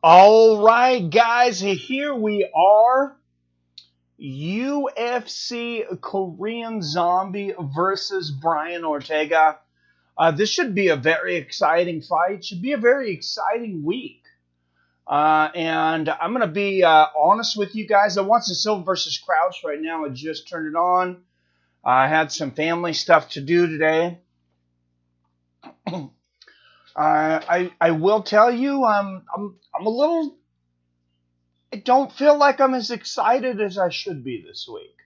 All right, guys, here we are. UFC Korean Zombie versus Brian Ortega. This should be a very exciting fight. Should be a very exciting week. And I'm going to be honest with you guys. I want some Silva versus Crouch right now. I just turned it on. I had some family stuff to do today. I will tell you, I'm a little. I don't feel like I'm as excited as I should be this week,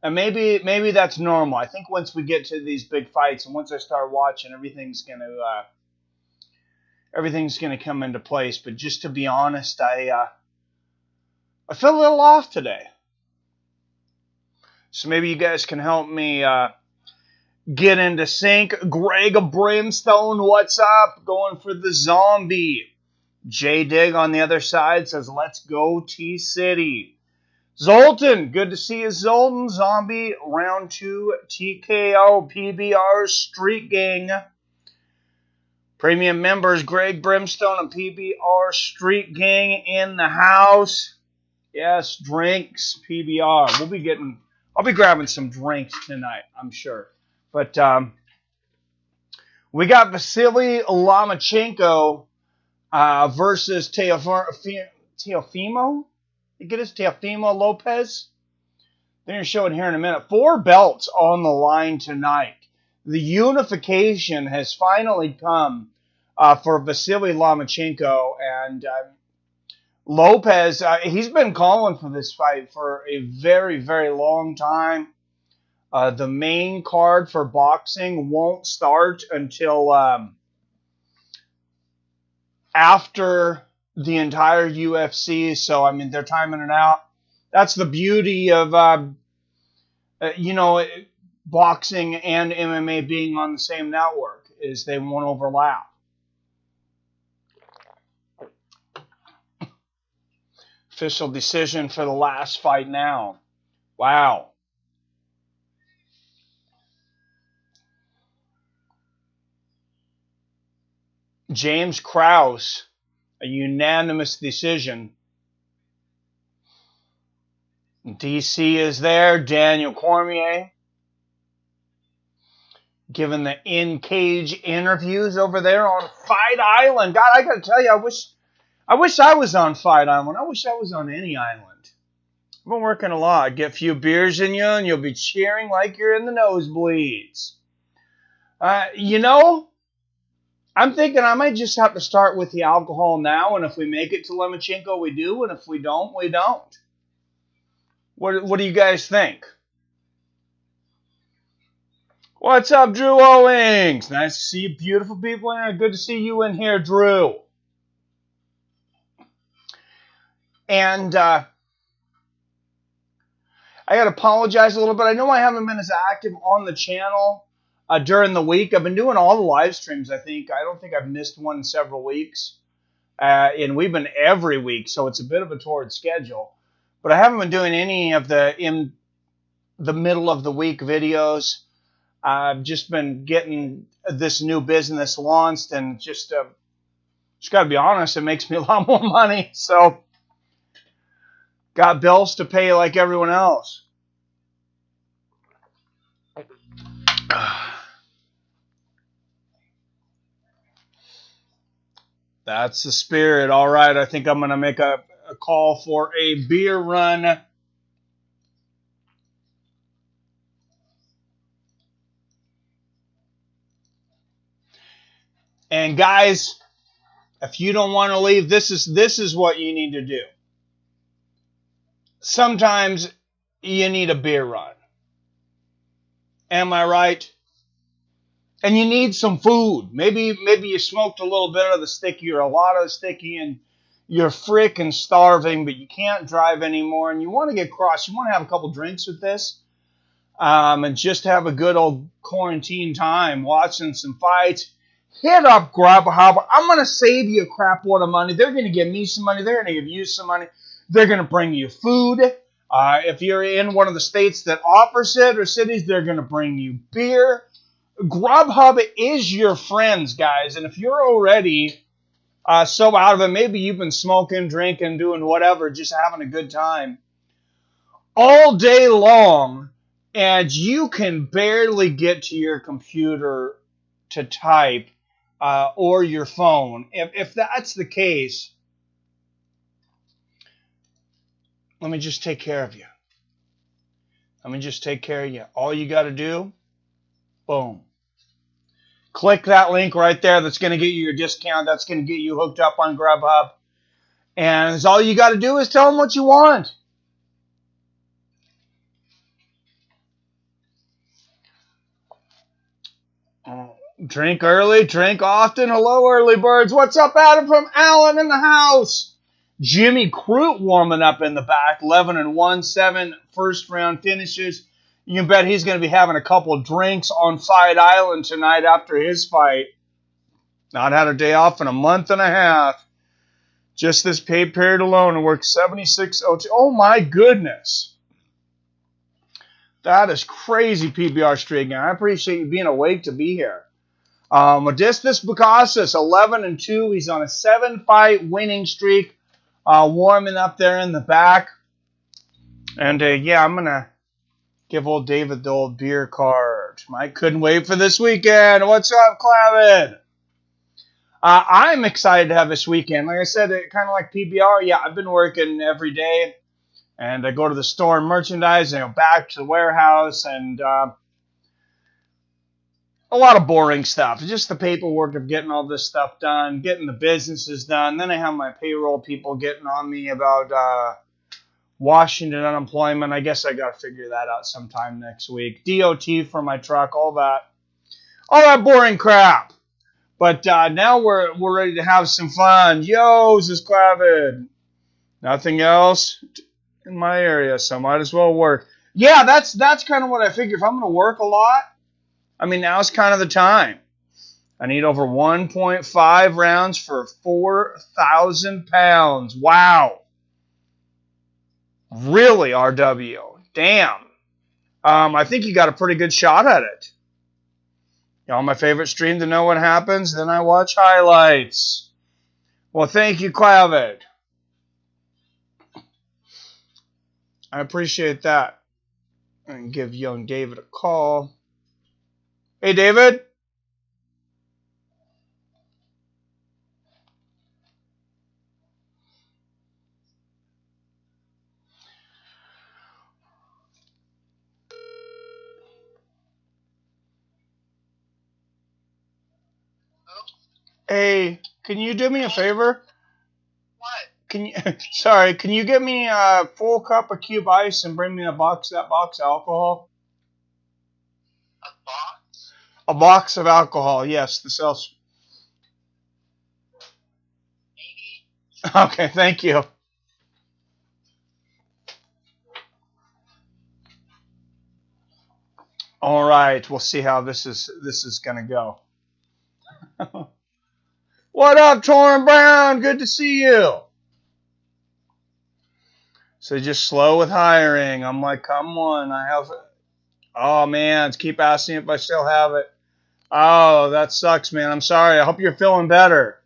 and maybe that's normal. I think once we get to these big fights and once I start watching, everything's gonna come into place. But just to be honest, I feel a little off today, so maybe you guys can help me get into sync. Greg Brimstone, what's up? Going for the zombie. J Dig on the other side says, let's go T-City. Zoltan, good to see you, Zoltan. Zombie, round 2, TKO, PBR, Street Gang. Premium members, Greg Brimstone and PBR, Street Gang in the house. Yes, drinks, PBR. I'll be grabbing some drinks tonight, I'm sure. But we got Vasily Lomachenko versus Teofimo. You get his Teofimo Lopez. They're going to show it here in a minute. 4 belts on the line tonight. The unification has finally come for Vasily Lomachenko. And Lopez, he's been calling for this fight for a very, very long time. The main card for boxing won't start until after the entire UFC, so I mean they're timing it out. That's the beauty of boxing and MMA being on the same network, is they won't overlap. Official decision for the last fight now. Wow. James Krause, a unanimous decision. DC is there. Daniel Cormier giving the in-cage interviews over there on Fight Island. God, I gotta tell you, I wish I was on Fight Island. I wish I was on any island. I've been working a lot. Get a few beers in you, and you'll be cheering like you're in the nosebleeds. I'm thinking I might just have to start with the alcohol now, and if we make it to Lomachenko, we do, and if we don't, we don't. What do you guys think? What's up, Drew Owings? Nice to see you, beautiful people in here. Good to see you in here, Drew. And I got to apologize a little bit. I know I haven't been as active on the channel during the week. I've been doing all the live streams, I think. I don't think I've missed one in several weeks. And we've been every week, so it's a bit of a torrid schedule. But I haven't been doing any of the in the middle of the week videos. I've just been getting this new business launched, and just got to be honest, it makes me a lot more money. So, got bills to pay like everyone else. That's the spirit. All right, I think I'm going to make a call for a beer run. And guys, if you don't want to leave, this is what you need to do. Sometimes you need a beer run. Am I right? And you need some food. Maybe you smoked a little bit of the sticky or a lot of the sticky, and you're frickin' starving, but you can't drive anymore, and you want to get cross. You want to have a couple drinks with this, and just have a good old quarantine time watching some fights. Hit up Grubhub. I'm going to save you a crap load of money. They're going to give me some money. They're going to give you some money. They're going to bring you food. If you're in one of the states that offers it or cities, they're going to bring you beer. Grubhub is your friends, guys. And if you're already so out of it. Maybe you've been smoking, drinking, doing whatever, just having a good time all day long, and you can barely get to your computer to type or your phone. If that's the case, let me just take care of you. Let me just take care of you. All you got to do, boom. Click that link right there. That's going to get you your discount. That's going to get you hooked up on Grubhub. And all you got to do is tell them what you want. Drink early, drink often. Hello, early birds. What's up, Adam from Allen in the house? Jimmy Crute warming up in the back. 11-1, 7 first round finishes. You can bet he's going to be having a couple of drinks on Fight Island tonight after his fight. Not had a day off in a month and a half. Just this pay period alone, and worked 76 OT. Oh my goodness. That is crazy, PBR streak. I appreciate you being awake to be here. Modestus Bukassis, 11-2. He's on a 7-fight winning streak. Warming up there in the back. And yeah, I'm going to give old David the old beer card. Mike couldn't wait for this weekend. What's up, Clavin? I'm excited to have this weekend. Like I said, kind of like PBR. Yeah, I've been working every day. And I go to the store and merchandise and go back to the warehouse. And a lot of boring stuff. Just the paperwork of getting all this stuff done, getting the businesses done. Then I have my payroll people getting on me about Washington unemployment. I guess I got to figure that out sometime next week. DOT for my truck, all that boring crap. But now we're ready to have some fun. Yo, this is Clavin. Nothing else in my area, so might as well work. Yeah, that's kind of what I figure. If I'm going to work a lot, I mean, now's kind of the time. I need over 1.5 rounds for 4,000 pounds. Wow. Really, RW. Damn. I think you got a pretty good shot at it. Y'all, my favorite stream to know what happens, then I watch highlights. Well, thank you, Clavin. I appreciate that. And give young David a call. Hey, David. Hey, can you do me a favor? What? Can you get me a full cup of cube ice and bring me that box of alcohol? A box? A box of alcohol, yes, the self. Maybe. Okay, thank you. All right, we'll see how this is gonna go. What up, Torrin Brown? Good to see you. So just slow with hiring. I'm like, come on, I have. Oh man, keep asking if I still have it. Oh, that sucks, man. I'm sorry. I hope you're feeling better.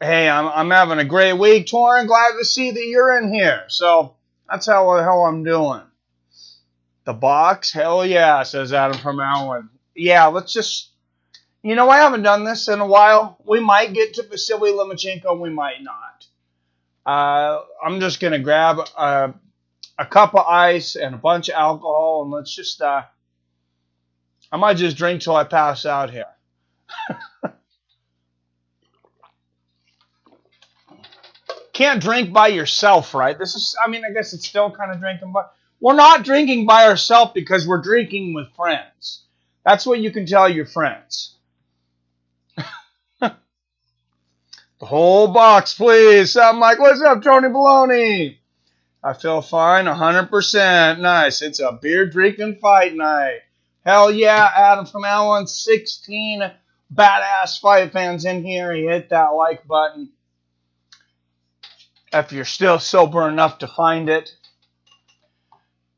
Hey, I'm having a great week, Torrin. Glad to see that you're in here. So that's how the hell I'm doing. The box, hell yeah, says Adam from Allen. Yeah, let's just. You know, I haven't done this in a while. We might get to Vasily Lomachenko. We might not. I'm just going to grab a cup of ice and a bunch of alcohol, and let's just, I might just drink till I pass out here. Can't drink by yourself, right? This is, I mean, I guess it's still kind of drinking, but we're not drinking by ourselves because we're drinking with friends. That's what you can tell your friends. The whole box, please. I'm like, what's up, Tony Baloney? I feel fine, 100%. Nice. It's a beer drinking fight night. Hell yeah, Adam from Allen. 16 badass fight fans in here. He hit that like button. If you're still sober enough to find it.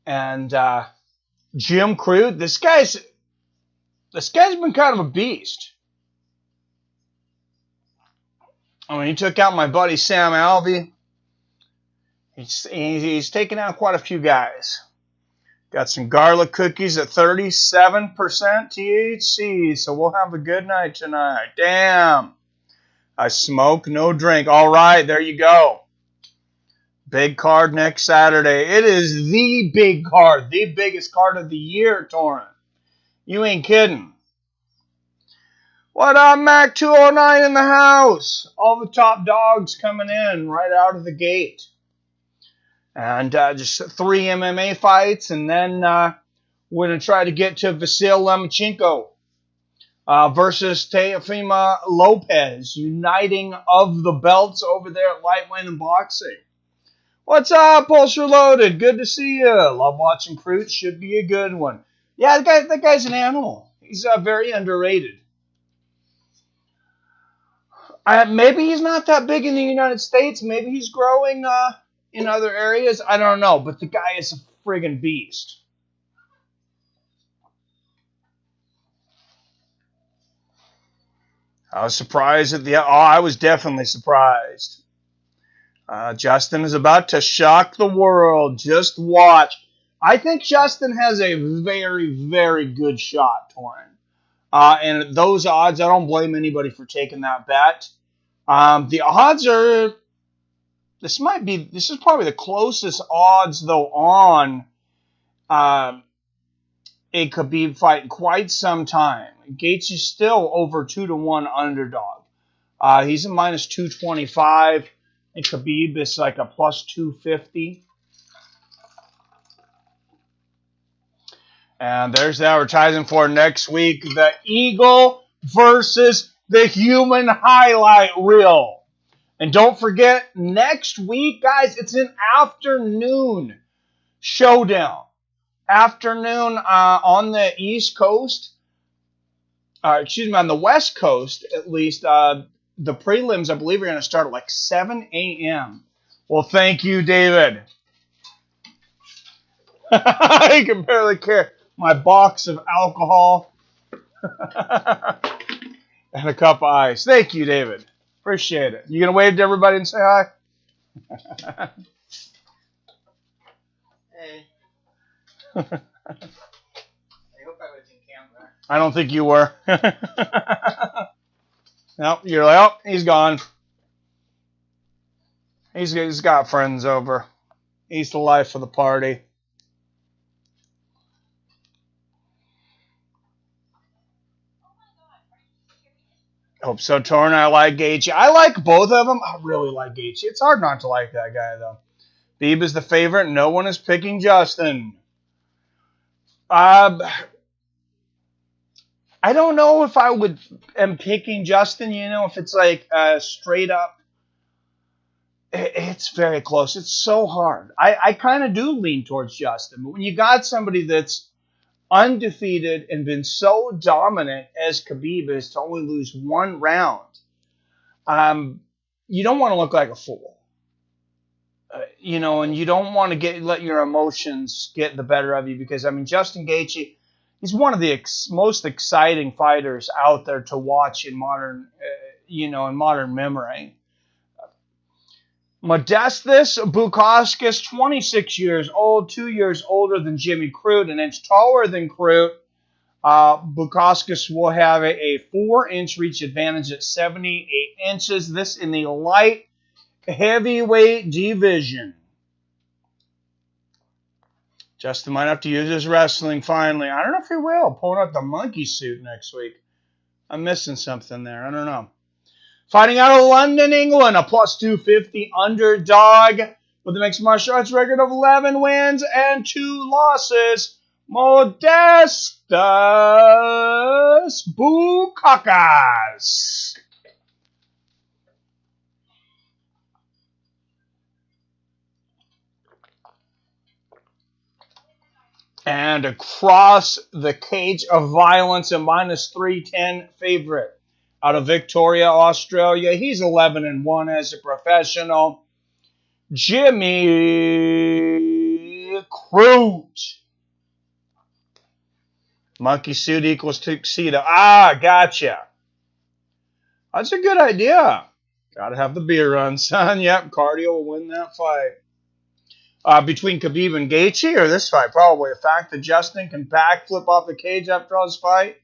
And Jim Crute, this guy's been kind of a beast. I mean, he took out my buddy Sam Alvey. He's taken out quite a few guys. Got some garlic cookies at 37% THC, so we'll have a good night tonight. Damn. I smoke, no drink. All right, there you go. Big card next Saturday. It is the big card, the biggest card of the year, Torrent. You ain't kidding. What up, Mac 209 in the house? All the top dogs coming in right out of the gate. And just 3 MMA fights, and then we're going to try to get to Vasyl Lomachenko versus Teofimo Lopez, uniting of the belts over there at lightweight and boxing. What's up, Pulsar Loaded? Good to see you. Love watching Crute. Should be a good one. Yeah, that guy's an animal. He's very underrated. Maybe he's not that big in the United States. Maybe he's growing in other areas. I don't know, but the guy is a friggin' beast. I was surprised at I was definitely surprised. Justin is about to shock the world. Just watch. I think Justin has a very, very good shot, Torrin. And at those odds, I don't blame anybody for taking that bet. The odds are... This is probably the closest odds, though, on a Khabib fight in quite some time. Gaethje's still over 2-1 underdog. He's a minus 225. And Khabib is like a plus 250. And there's the advertising for next week. The Eagle versus the Human highlight reel. And don't forget, next week, guys, it's an afternoon showdown. Afternoon on the East Coast. On the West Coast, at least. The prelims, I believe, are going to start at like 7 a.m. Well, thank you, David. I can barely carry my box of alcohol and a cup of ice. Thank you, David. Appreciate it. You going to wave to everybody and say hi? Hey. I hope I was in camera. I don't think you were. No, you're like, oh, he's gone. He's got friends over. He's the life of the party. Hope so, Torn. I like Gaethje. I like both of them. I really like Gaethje. It's hard not to like that guy, though. Khabib is the favorite. No one is picking Justin. I don't know if I am picking Justin, if it's like straight up. It's very close. It's so hard. I kind of do lean towards Justin. But when you got somebody that's undefeated and been so dominant as Khabib is to only lose one round, you don't want to look like a fool. And you don't want to let your emotions get the better of you because, Justin Gaethje, he's one of the most exciting fighters out there to watch in modern memory. Modestus Bukauskas, 26 years old, 2 years older than Jimmy Crute, an inch taller than Crute. Bukauskas will have a 4-inch reach advantage at 78 inches. This in the light heavyweight division. Justin might have to use his wrestling finally. I don't know if he will. Pulling out the monkey suit next week. I'm missing something there. I don't know. Fighting out of London, England, a plus 250 underdog with a mixed martial arts record of 11 wins and 2 losses. Modestus Bukauskas. And across the cage of violence, a minus 310 favorite out of Victoria, Australia. He's 11-1 as a professional. Jimmy Crute. Monkey suit equals tuxedo. Gotcha. That's a good idea. Gotta have the beer run, son. Yep, cardio will win that fight. Between Khabib and Gaethje, or this fight? Probably the fact that Justin can backflip off the cage after all his fight.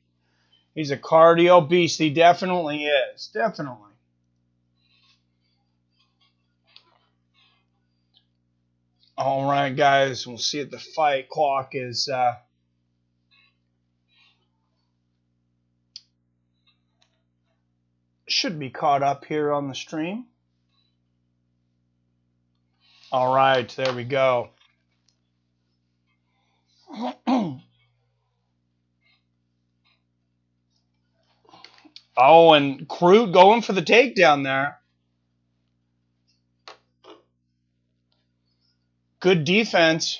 He's a cardio beast. He definitely is. Definitely. All right, guys. We'll see if the fight clock is... should be caught up here on the stream. All right, there we go. Oh, and Crute going for the takedown there. Good defense.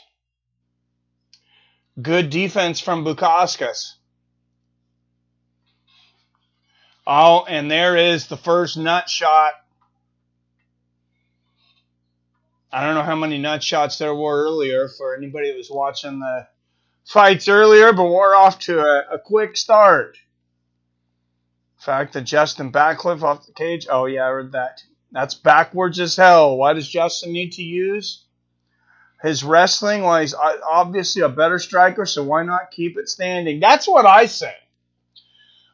Good defense from Bukauskas. Oh, and there is the first nut shot. I don't know how many nut shots there were earlier for anybody that was watching the fights earlier, but we're off to a quick start. The fact that Justin backflip off the cage. Oh, yeah, I heard that. That's backwards as hell. Why does Justin need to use his wrestling? Well, he's obviously a better striker, so why not keep it standing? That's what I say.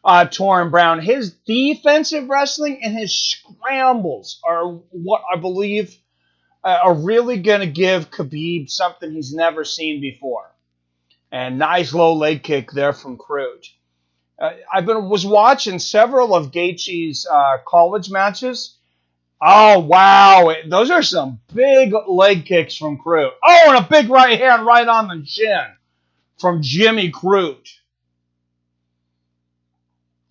Torrin Brown, his defensive wrestling and his scrambles are what I believe are really going to give Khabib something he's never seen before. And nice low leg kick there from Crute. Was watching several of Gaethje's college matches. Oh, wow. Those are some big leg kicks from Crute. Oh, and a big right hand right on the chin from Jimmy Crute.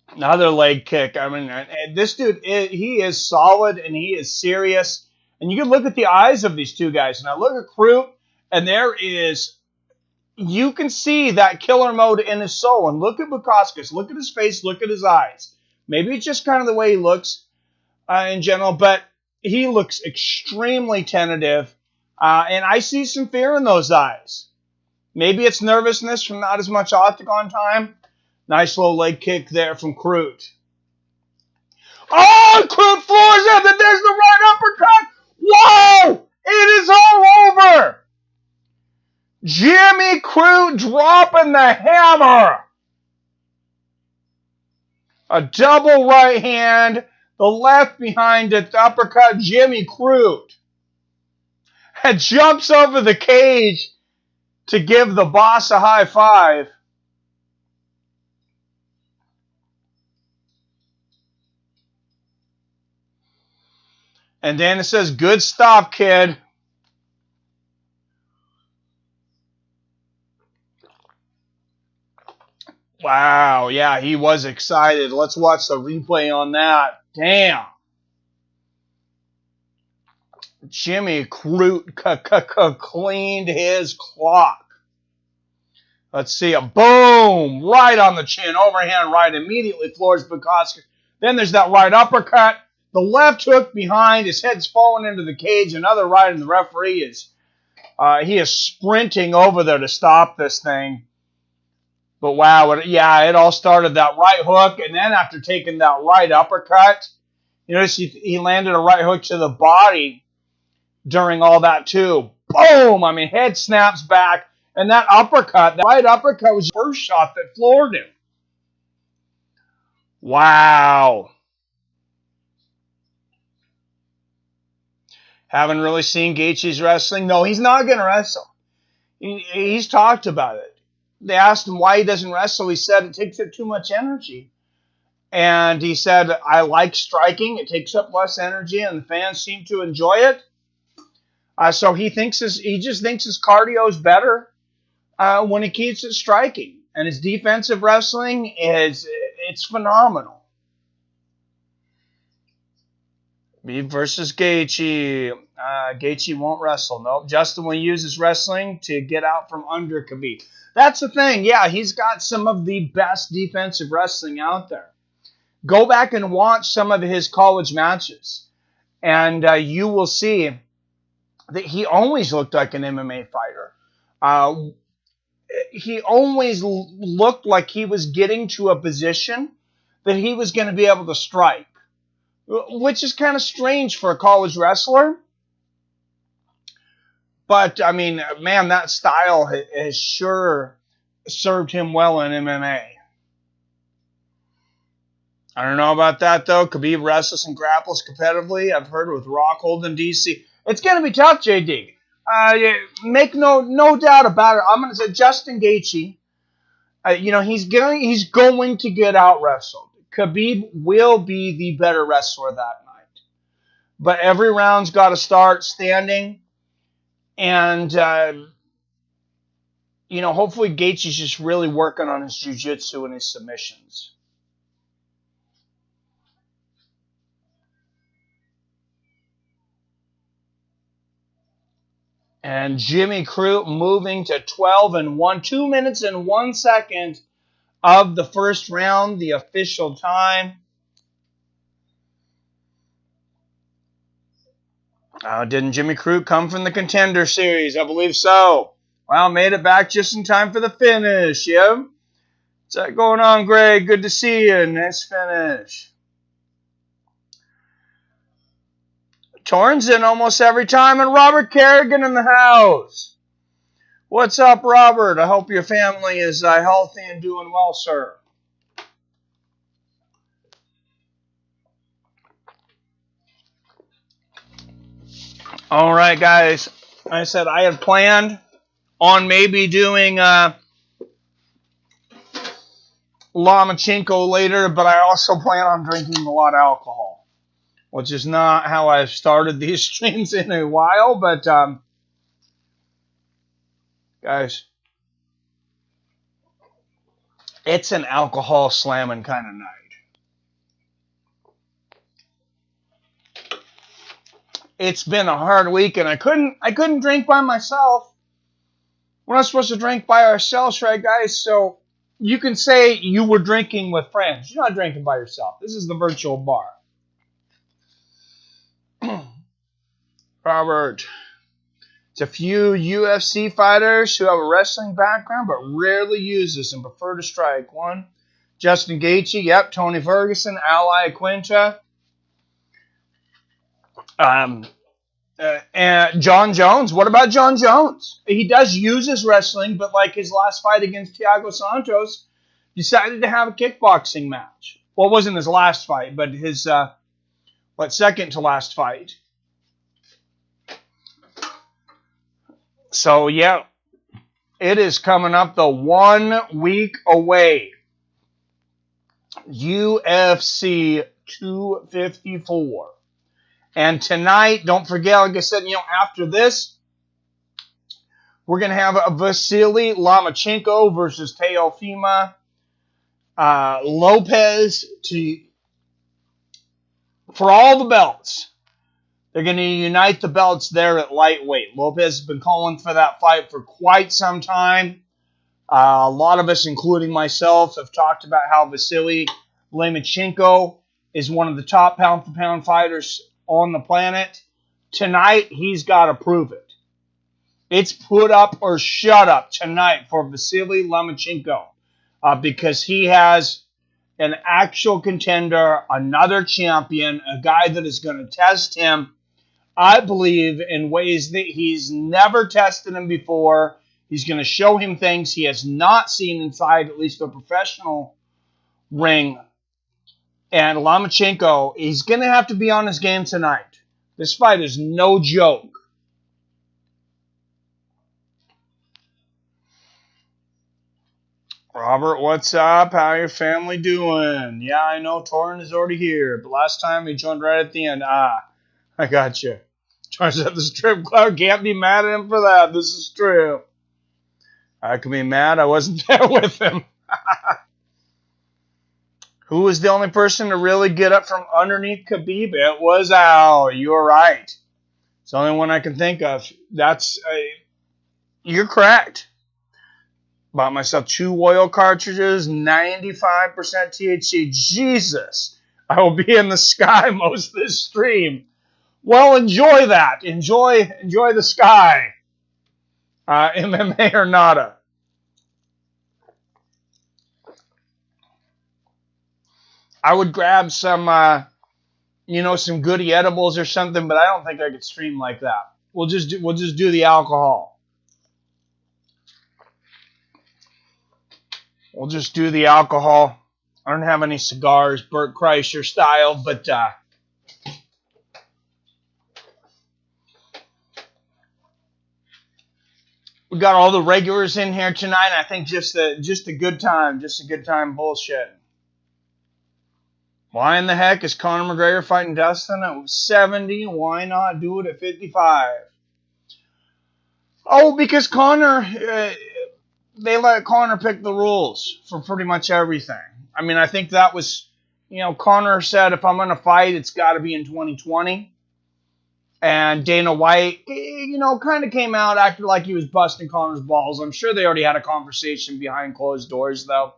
Another leg kick. I mean, this dude, he is solid and he is serious. And you can look at the eyes of these two guys. And I look at Crute, and you can see that killer mode in his soul. And look at Bukauskas. Look at his face. Look at his eyes. Maybe it's just kind of the way he looks in general, but he looks extremely tentative. And I see some fear in those eyes. Maybe it's nervousness from not as much octagon time. Nice low leg kick there from Crute. Oh, Crute floors him. And there's the right uppercut. Whoa! It is all over. Jimmy Crute dropping the hammer. A double right hand. The left behind it. The uppercut. Jimmy Crute. And jumps over the cage to give the boss a high five. And then it says, good stop, kid. Wow, yeah, he was excited. Let's watch the replay on that. Damn. Jimmy Crute cleaned his clock. Let's see a boom. Right on the chin. Overhand right. Immediately floors Bukauskas. Then there's that right uppercut. The left hook behind, his head's falling into the cage. Another right, and the referee is sprinting over there to stop this thing. But wow, it all started that right hook, and then after taking that right uppercut, you notice he landed a right hook to the body during all that too. Boom! I mean, head snaps back, and that right uppercut was the first shot that floored him. Wow. Haven't really seen Gaethje's wrestling. No, he's not going to wrestle. He's talked about it. They asked him why he doesn't wrestle. He said it takes up too much energy. And he said, I like striking. It takes up less energy, and the fans seem to enjoy it. So he just thinks his cardio is better when he keeps it striking. And his defensive wrestling it's phenomenal. Khabib versus Gaethje. Gaethje won't wrestle. Nope. Justin will use his wrestling to get out from under Khabib. That's the thing. Yeah, he's got some of the best defensive wrestling out there. Go back and watch some of his college matches, and you will see that he always looked like an MMA fighter. He always looked like he was getting to a position that he was going to be able to strike. which is kind of strange for a college wrestler. But, I mean, man, that style has sure served him well in MMA. I don't know about that, though. Khabib wrestles and grapples competitively. I've heard with Rockhold and DC. It's going to be tough, JD. Make no doubt about it. I'm going to say Justin Gaethje. He's going to get out wrestled. Khabib will be the better wrestler that night. But every round's got to start standing. And, hopefully Gaethje's just really working on his jiu-jitsu and his submissions. And Jimmy Crute moving to 12-1. 2 minutes and 1 second of the first round, the official time. Didn't Jimmy Crute come from the Contender Series? I believe so. Well, made it back just in time for the finish. Yeah. What's that going on, Greg? Good to see you. Nice finish. Torn's in almost every time, and Robert Kerrigan in the house. What's up, Robert? I hope your family is healthy and doing well, sir. All right, guys. Like I said, I had planned on maybe doing Lomachenko later, but I also plan on drinking a lot of alcohol, which is not how I've started these streams in a while, but guys, it's an alcohol slamming kind of night. It's been a hard week, and I couldn't drink by myself. We're not supposed to drink by ourselves, right, guys? So you can say you were drinking with friends. You're not drinking by yourself. This is the virtual bar. Robert. It's a few UFC fighters who have a wrestling background but rarely use this and prefer to strike. One, Justin Gaethje. Yep, Tony Ferguson, Ally Quinta. And John Jones. What about John Jones? He does use his wrestling, but like his last fight against Thiago Santos, decided to have a kickboxing match. Well, it wasn't his last fight, but his second to last fight. So, yeah, it is coming up the 1 week away. UFC 254. And tonight, don't forget, like I said, after this, we're going to have a Vasily Lomachenko versus Teofimo Lopez for all the belts. They're going to unite the belts there at lightweight. Lopez has been calling for that fight for quite some time. A lot of us, including myself, have talked about how Vasily Lomachenko is one of the top pound-for-pound fighters on the planet. Tonight, he's got to prove it. It's put up or shut up tonight for Vasily Lomachenko because he has an actual contender, another champion, a guy that is going to test him, I believe, in ways that he's never tested him before. He's going to show him things he has not seen inside at least a professional ring. And Lomachenko, he's going to have to be on his game tonight. This fight is no joke. Robert, what's up? How your family doing? Yeah, I know Torrin is already here, but last time he joined right at the end. I got you. Charges at the strip club. Can't be mad at him for that. This is true. I can be mad. I wasn't there with him. Who was the only person to really get up from underneath Khabib? It was Al. You're right. It's the only one I can think of. You're correct. Bought myself 2 oil cartridges, 95% THC. Jesus, I will be in the sky most of this stream. Well, enjoy that. Enjoy the sky. MMA or nada. I would grab some you know, some goody edibles or something, but I don't think I could stream like that. We'll just do the alcohol. We'll just do the alcohol. I don't have any cigars, Bert Kreischer style, but we got all the regulars in here tonight. I think just a good time, bullshit. Why in the heck is Conor McGregor fighting Dustin at 70? Why not do it at 55? Oh, because Conor, they let Conor pick the rules for pretty much everything. I mean, I think that was, you know, Conor said, if I'm going to fight, it's got to be in 2020. And Dana White, you know, kind of came out, acted like he was busting Conor's balls. I'm sure they already had a conversation behind closed doors, though.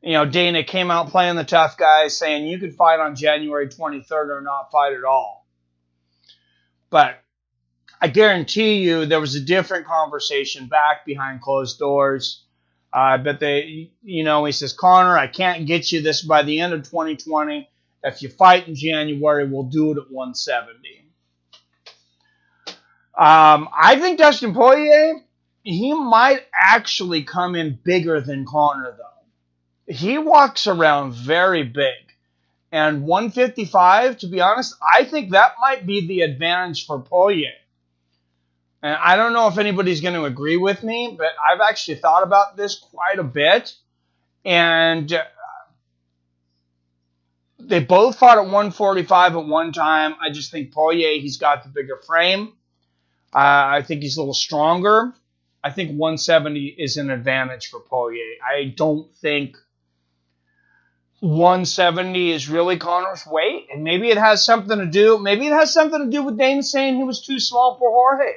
You know, Dana came out playing the tough guy, saying you could fight on January 23rd or not fight at all. But I guarantee you there was a different conversation back behind closed doors. But they, you know, he says, Conor, I can't get you this by the end of 2020. If you fight in January, we'll do it at 170. I think Dustin Poirier, he might actually come in bigger than Conor, though. He walks around very big. And 155, to be honest, I think that might be the advantage for Poirier. And I don't know if anybody's going to agree with me, but I've actually thought about this quite a bit. And they both fought at 145 at one time. I just think Poirier, he's got the bigger frame. I think he's a little stronger. I think 170 is an advantage for Poirier. I don't think 170 is really Conor's weight, and maybe it has something to do. Maybe it has something to do with Dana saying he was too small for Jorge,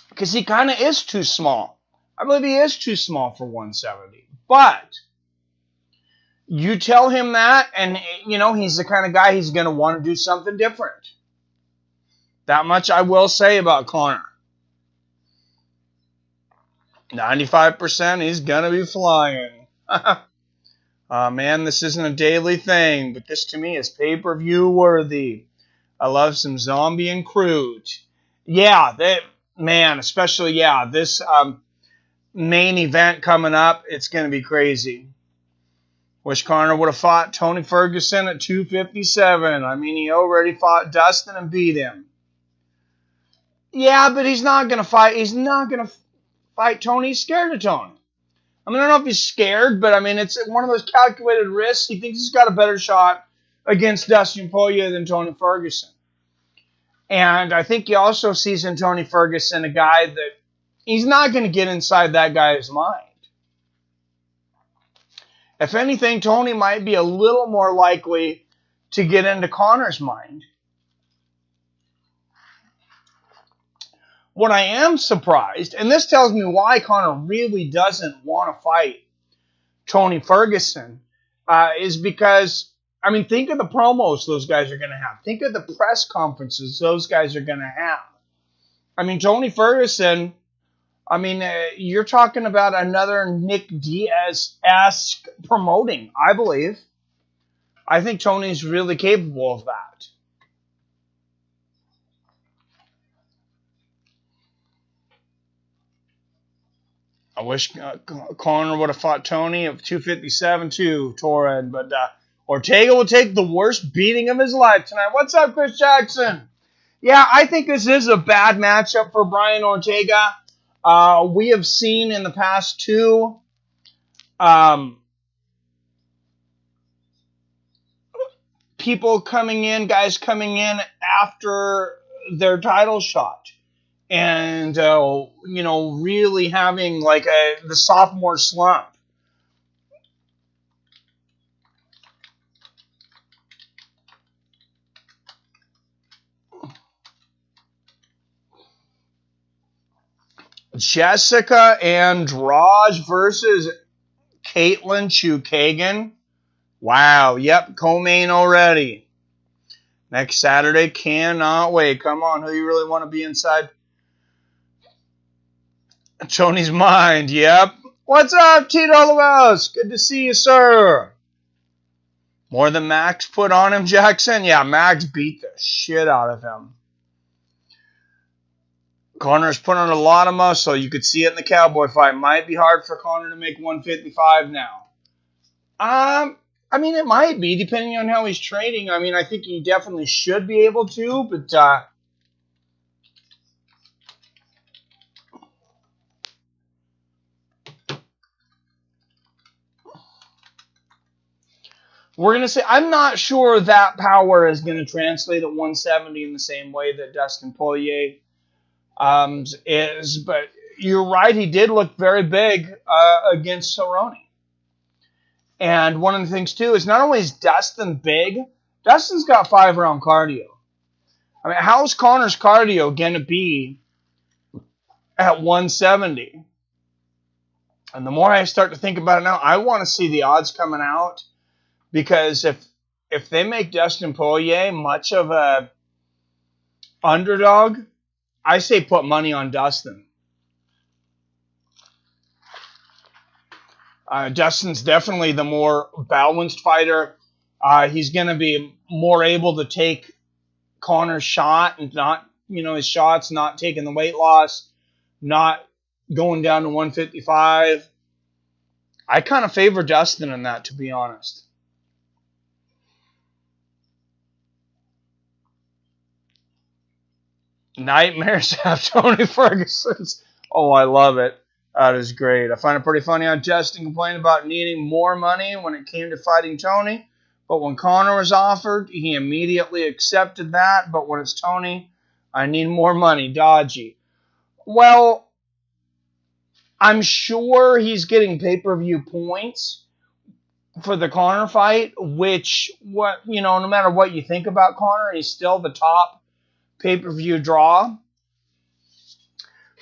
because he kind of is too small. I believe he is too small for 170. But you tell him that, and you know he's the kind of guy he's going to want to do something different. That much I will say about Conor. 95%, he's going to be flying. Man, this isn't a daily thing, but this to me is pay-per-view worthy. I love some Zombie and Crute. Yeah, especially, this main event coming up, it's going to be crazy. Wish Conor would have fought Tony Ferguson at 257. I mean, he already fought Dustin and beat him. Yeah, but he's not going to fight. He's not going to fight Tony. He's scared of Tony. I mean, I don't know if he's scared, but I mean, it's one of those calculated risks. He thinks he's got a better shot against Dustin Poirier than Tony Ferguson. And I think he also sees in Tony Ferguson a guy that he's not going to get inside that guy's mind. If anything, Tony might be a little more likely to get into Conor's mind. What I am surprised, and this tells me why Conor really doesn't want to fight Tony Ferguson, is because, I mean, think of the promos those guys are going to have. Think of the press conferences those guys are going to have. I mean, Tony Ferguson, I mean, you're talking about another Nick Diaz-esque promoting, I believe. I think Tony's really capable of that. I wish Conor would have fought Tony at 257 too, Torren, but Ortega will take the worst beating of his life tonight. What's up, Chris Jackson? Yeah, I think this is a bad matchup for Brian Ortega. We have seen in the past two people coming in, guys coming in after their title shot. And, you know, really having like the sophomore slump. Jessica Andrade versus Caitlin Chookagian. Wow, yep, co-main already. Next Saturday, cannot wait. Come on, who you really want to be inside Tony's mind? Yep. What's up, Tito Lewis? Good to see you, sir. More than Max put on him, Jackson? Yeah, Max beat the shit out of him. Conor's put on a lot of muscle. You could see it in the Cowboy fight. Might be hard for Conor to make 155 now. I mean, it might be, depending on how he's training. I mean, I think he definitely should be able to, but we're going to say, I'm not sure that power is going to translate at 170 in the same way that Dustin Poirier is, but you're right, he did look very big against Cerrone. And one of the things, too, is not only is Dustin big, Dustin's got 5-round cardio. I mean, how's Conor's cardio going to be at 170? And the more I start to think about it now, I want to see the odds coming out. Because if they make Dustin Poirier much of a underdog, I say put money on Dustin. Dustin's definitely the more balanced fighter. He's going to be more able to take Conor's shot and not, his shots, not taking the weight loss, not going down to 155. I kind of favor Dustin in that, to be honest. Nightmares have Tony Ferguson's. Oh, I love it. That is great. I find it pretty funny how Justin complained about needing more money when it came to fighting Tony. But when Conor was offered, he immediately accepted that. But when it's Tony, I need more money. Dodgy. Well, I'm sure he's getting pay-per-view points for the Conor fight, which, no matter what you think about Conor, he's still the top pay-per-view draw.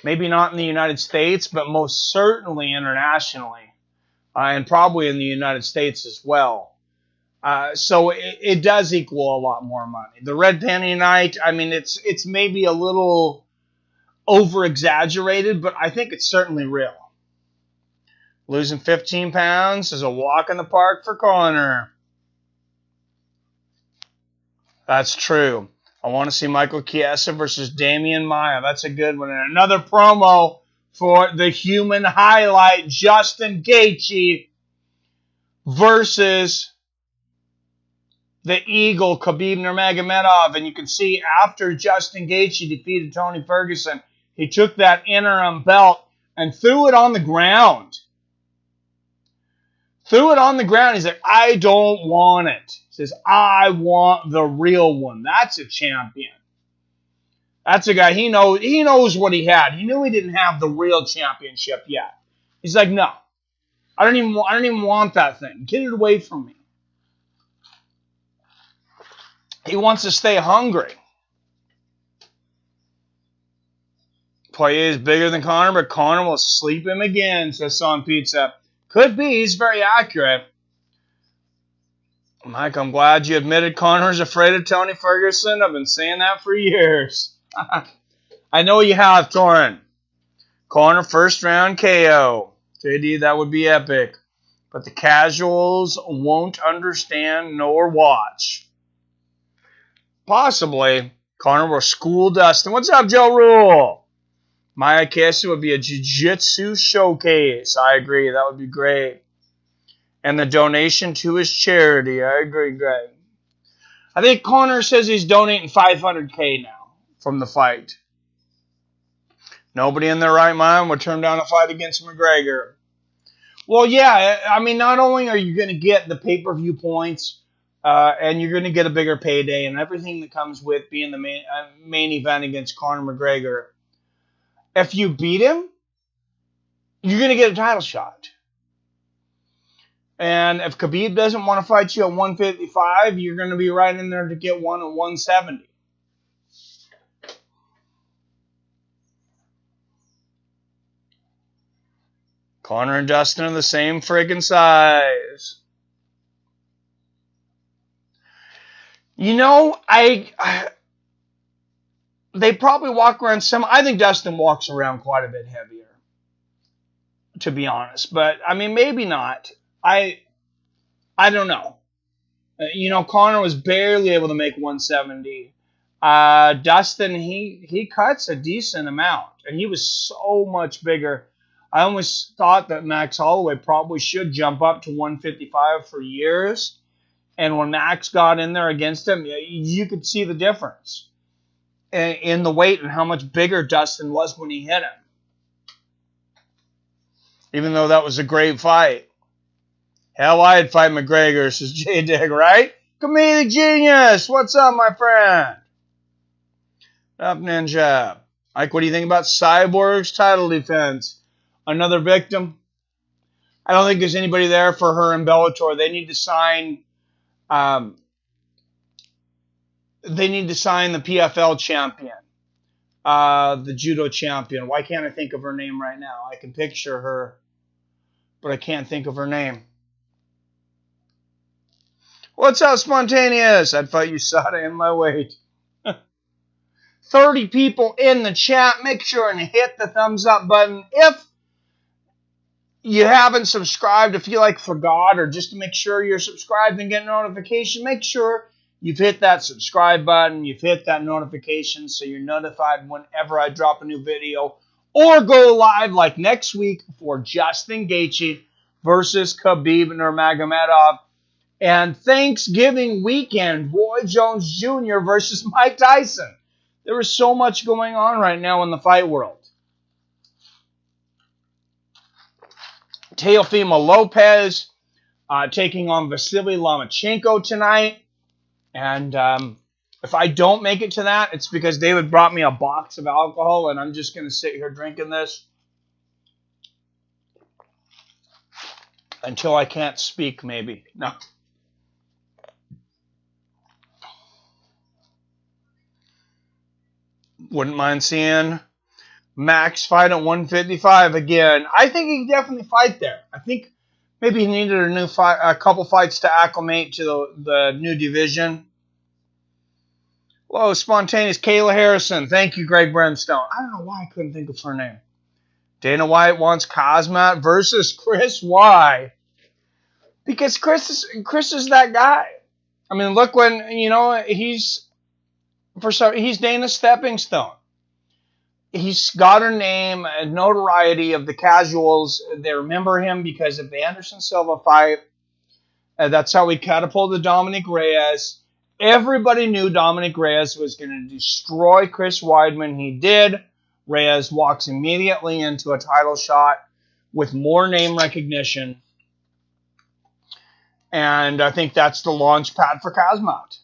Maybe not in the United States, but most certainly internationally. And probably in the United States as well. So it does equal a lot more money. The Red Panty Night, I mean, it's maybe a little over-exaggerated, but I think it's certainly real. Losing 15 pounds is a walk in the park for Conor. That's true. I want to see Michael Chiesa versus Damian Maia. That's a good one. And another promo for the human highlight, Justin Gaethje versus the Eagle, Khabib Nurmagomedov. And you can see after Justin Gaethje defeated Tony Ferguson, he took that interim belt and threw it on the ground. Threw it on the ground. He's like, I don't want it. He says, I want the real one. That's a champion. That's a guy, he knows what he had. He knew he didn't have the real championship yet. He's like, no. I don't even want that thing. Get it away from me. He wants to stay hungry. Poirier is bigger than Conor, but Conor will sleep him again, says Son Pizza. Could be. He's very accurate. Mike, I'm glad you admitted Conor's afraid of Tony Ferguson. I've been saying that for years. I know you have, Torin. Conor first round KO. JD, that would be epic. But the casuals won't understand nor watch. Possibly. Conor will school Dustin. What's up, Joe Rule? Maya Chiesa would be a jiu-jitsu showcase. I agree. That would be great. And the donation to his charity. I agree, Greg. I think Conor says he's donating $500K now from the fight. Nobody in their right mind would turn down a fight against McGregor. Well, yeah. I mean, not only are you going to get the pay-per-view points, and you're going to get a bigger payday and everything that comes with being the main event against Conor McGregor. If you beat him, you're going to get a title shot. And if Khabib doesn't want to fight you at 155, you're going to be right in there to get one at 170. Conor and Dustin are the same friggin' size. They probably walk around some. I think Dustin walks around quite a bit heavier, to be honest. But, I mean, maybe not. I don't know. You know, Conor was barely able to make 170. Dustin, he cuts a decent amount, and he was so much bigger. I almost thought that Max Holloway probably should jump up to 155 for years. And when Max got in there against him, you could see the difference in the weight and how much bigger Dustin was when he hit him. Even though that was a great fight. Hell, I'd fight McGregor, says J-Dig, right? Comedic genius! What's up, my friend? Up, Ninja. Mike, what do you think about Cyborg's title defense? Another victim? I don't think there's anybody there for her in Bellator. They need to sign... they need to sign the PFL champion. The judo champion. Why can't I think of her name right now? I can picture her, but I can't think of her name. What's up, Spontaneous? I'd fight USADA in my weight. 30 people in the chat. Make sure and hit the thumbs up button. If you haven't subscribed, if you forgot, or just to make sure you're subscribed and get a notification, make sure you've hit that subscribe button, you've hit that notification so you're notified whenever I drop a new video, or go live like next week for Justin Gaethje versus Khabib Nurmagomedov. And Thanksgiving weekend, Roy Jones Jr. versus Mike Tyson. There is so much going on right now in the fight world. Teofimo Lopez taking on Vasily Lomachenko tonight. And if I don't make it to that, it's because David brought me a box of alcohol, and I'm just going to sit here drinking this until I can't speak, maybe. No. Wouldn't mind seeing Max fight at 155 again. I think he can definitely fight there. I think maybe he needed a couple fights to acclimate to the new division. Whoa, Spontaneous Kayla Harrison. Thank you, Greg Brimstone. I don't know why I couldn't think of her name. Dana White wants Kazmat versus Chris. Why? Because Chris is that guy. I mean, look when, he's Dana's stepping stone. He's got a name, a notoriety of the casuals. They remember him because of the Anderson Silva fight. That's how he catapulted Dominic Reyes. Everybody knew Dominic Reyes was going to destroy Chris Weidman. He did. Reyes walks immediately into a title shot with more name recognition. And I think that's the launch pad for Kazmat.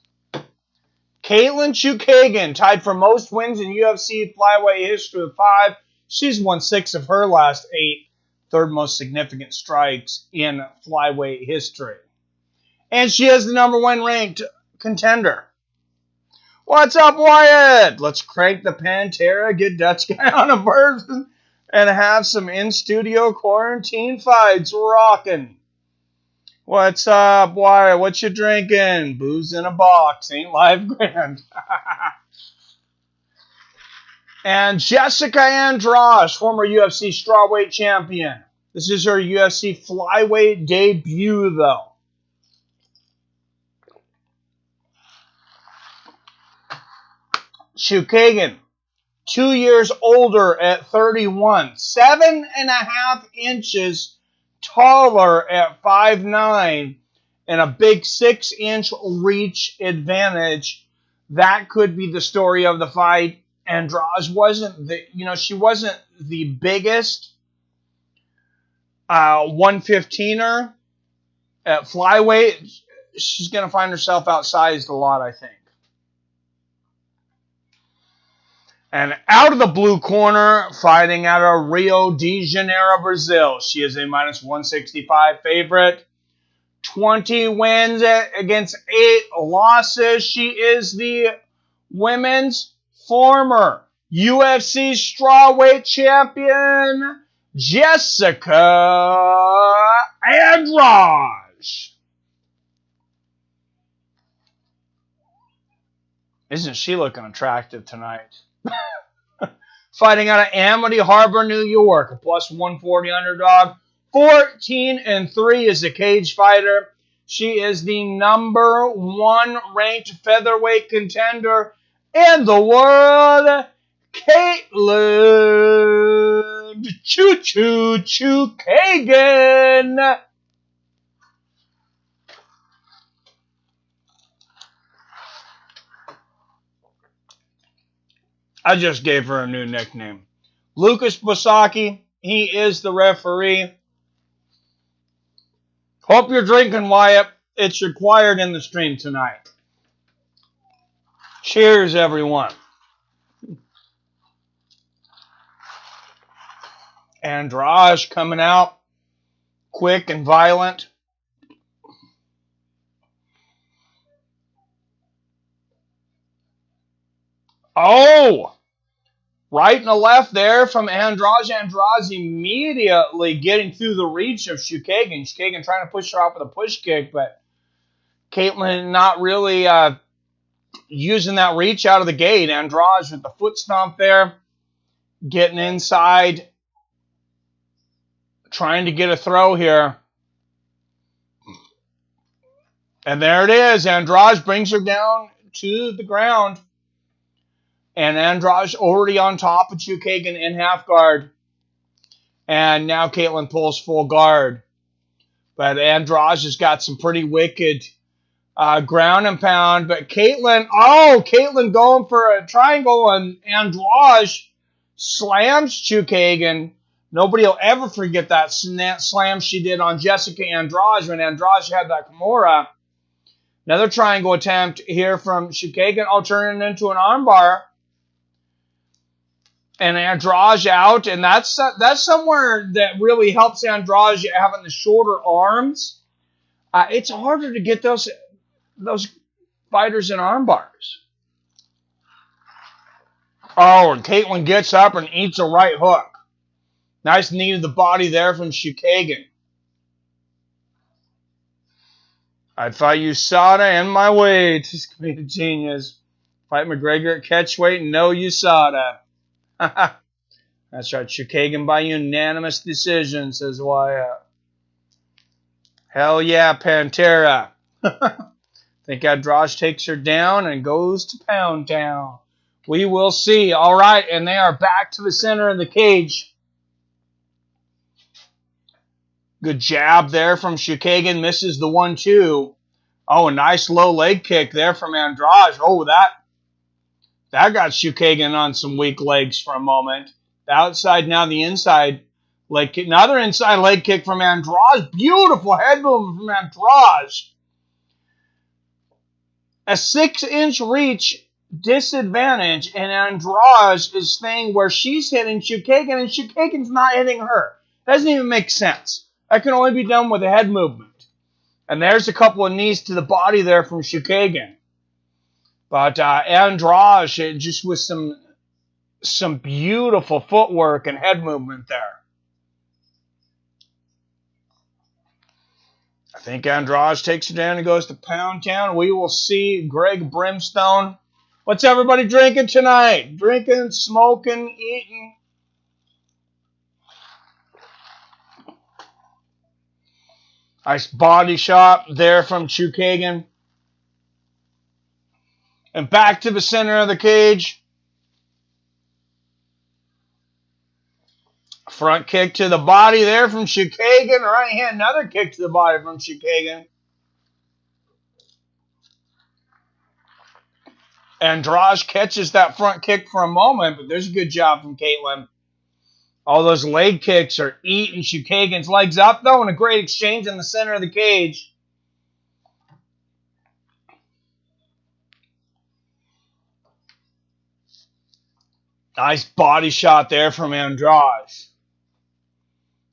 Caitlin Chookagian tied for most wins in UFC flyweight history with 5. She's won 6 of her last 8, third most significant strikes in flyweight history. And she is the number 1 ranked contender. What's up, Wyatt? Let's crank the Pantera, get Dutch guy on a person, and have some in-studio quarantine fights rocking. What's up, Wyatt? What you drinking? Booze in a box. Ain't life grand. And Jessica Andrade, former UFC strawweight champion. This is her UFC flyweight debut, though. Chookagian, 2 years older at 31, 7.5 inches taller at 5'9", and a big 6-inch reach advantage. That could be the story of the fight. Andrade she wasn't the biggest 115er at flyweight. She's going to find herself outsized a lot, I think. And out of the blue corner, fighting out of Rio de Janeiro, Brazil. She is a minus 165 favorite. 20 wins against 8 losses. She is the women's former UFC strawweight champion, Jessica Andrade. Isn't she looking attractive tonight? Fighting out of Amity Harbor, New York, a plus 140 underdog. 14-3 is a cage fighter. She is the #1 ranked featherweight contender in the world, Caitlin Chookagian. I just gave her a new nickname. Lucas Basaki, he is the referee. Hope you're drinking, Wyatt. It's required in the stream tonight. Cheers, everyone. Andrade coming out quick and violent. Oh! Right and a left there from Andrade. Andrade immediately getting through the reach of Chookagian. Chookagian trying to push her out with a push kick, but Caitlin not really using that reach out of the gate. Andrade with the foot stomp there, getting inside, trying to get a throw here. And there it is. Andrade brings her down to the ground. And Andrade already on top of Chookagian in half guard. And now Caitlin pulls full guard. But Andrade has got some pretty wicked ground and pound. But Caitlin going for a triangle. And Andrade slams Chookagian. Nobody will ever forget that slam she did on Jessica Andrade when Andrade had that Kimura. Another triangle attempt here from Chookagian. Turning it into an armbar. And Andrade out, and that's somewhere that really helps Andrade having the shorter arms. It's harder to get those fighters in arm bars. Oh, and Caitlin gets up and eats a right hook. Nice knee to the body there from Chookagian. I'd fight USADA in my weight. He's going to be a genius. Fight McGregor at catch weight, no USADA. That's right. Chookagian by unanimous decision, says Wyatt. Hell yeah, Pantera. Think Andrade takes her down and goes to Pound Town. We will see. All right, and they are back to the center of the cage. Good jab there from Chookagian. Misses the 1-2. Oh, a nice low leg kick there from Andrade. Oh, that got Chookagian on some weak legs for a moment. The outside, now the inside leg kick. Another inside leg kick from Andrade. Beautiful head movement from Andrade. A 6-inch reach disadvantage, and Andrade is staying where she's hitting Chookagian, and Chookagian's not hitting her. Doesn't even make sense. That can only be done with a head movement. And there's a couple of knees to the body there from Chookagian. But Andrade, just with some beautiful footwork and head movement there. I think Andrade takes her down and goes to Pound Town. We will see Greg Brimstone. What's everybody drinking tonight? Drinking, smoking, eating. Nice body shot there from Chookagian. And back to the center of the cage. Front kick to the body there from Chookagian. Right hand, another kick to the body from Chookagian. Andrade catches that front kick for a moment, but there's a good job from Caitlin. All those leg kicks are eating Chookagian's legs up, though, and a great exchange in the center of the cage. Nice body shot there from Andrade.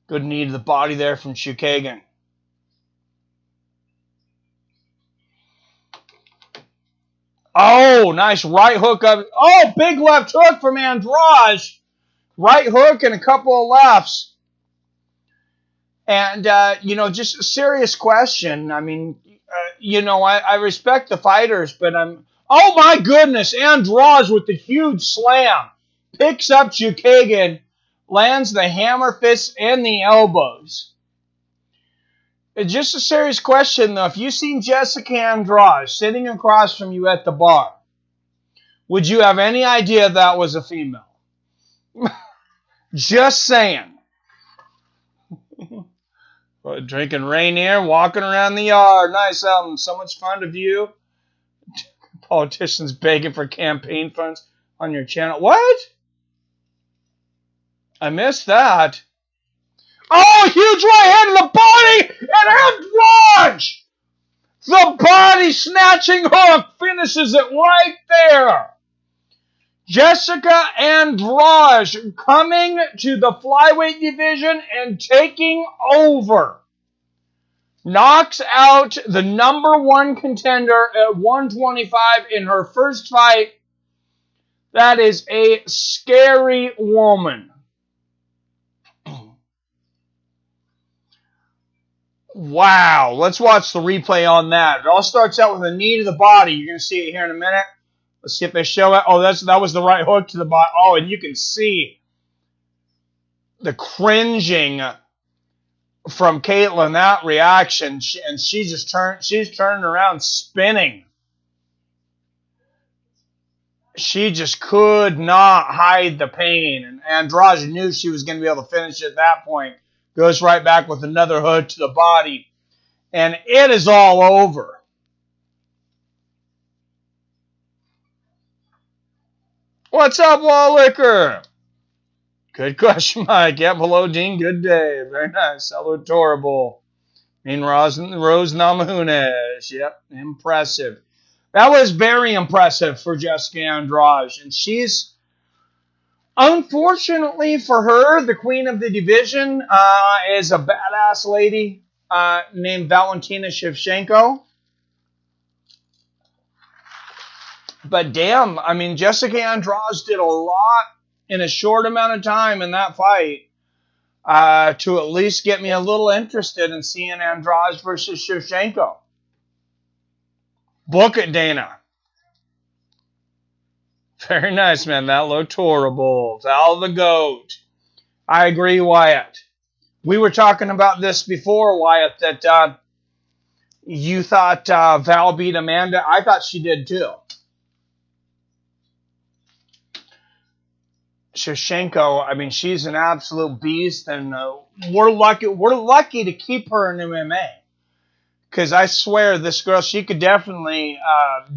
Good knee to the body there from Chookagian. Oh, nice right hook up. Oh, big left hook from Andrade. Right hook and a couple of lefts. And, just a serious question. I mean, I respect the fighters, but oh my goodness, Andrade with the huge slam. Picks up Chookagian, lands the hammer fists and the elbows. It's just a serious question, though. If you seen Jessica Andrade sitting across from you at the bar, would you have any idea that was a female? Just saying. Drinking Rainier, walking around the yard. Nice, so much fun to view. Politicians begging for campaign funds on your channel. What? I missed that. Oh, huge right hand to the body and Andrade! The body snatching hook finishes it right there. Jessica Andrade coming to the flyweight division and taking over. Knocks out the #1 contender at 125 in her first fight. That is a scary woman. Wow, let's watch the replay on that. It all starts out with a knee to the body. You're going to see it here in a minute. Let's see if they show it. Oh, that was the right hook to the body. Oh, and you can see the cringing from Caitlin, that reaction. And she's turning around spinning. She just could not hide the pain. And Andrade knew she was going to be able to finish it at that point. Goes right back with another hook to the body. And it is all over. What's up, Wall Liquor? Good question, Mike. Yep, hello, Dean. Good day. Very nice. Hello, Torable. Rose Namajunas. Yep, impressive. That was very impressive for Jessica Andrade. And she's, unfortunately for her, the queen of the division is a badass lady named Valentina Shevchenko. But damn, I mean, Jessica Andrade did a lot in a short amount of time in that fight to at least get me a little interested in seeing Andrade versus Shevchenko. Book it, Dana. Very nice, man. That looked horrible. Val the GOAT. I agree, Wyatt. We were talking about this before, Wyatt, that you thought Val beat Amanda. I thought she did too. Shevchenko, I mean, she's an absolute beast, and we're lucky to keep her in MMA. Because I swear, this girl, she could definitely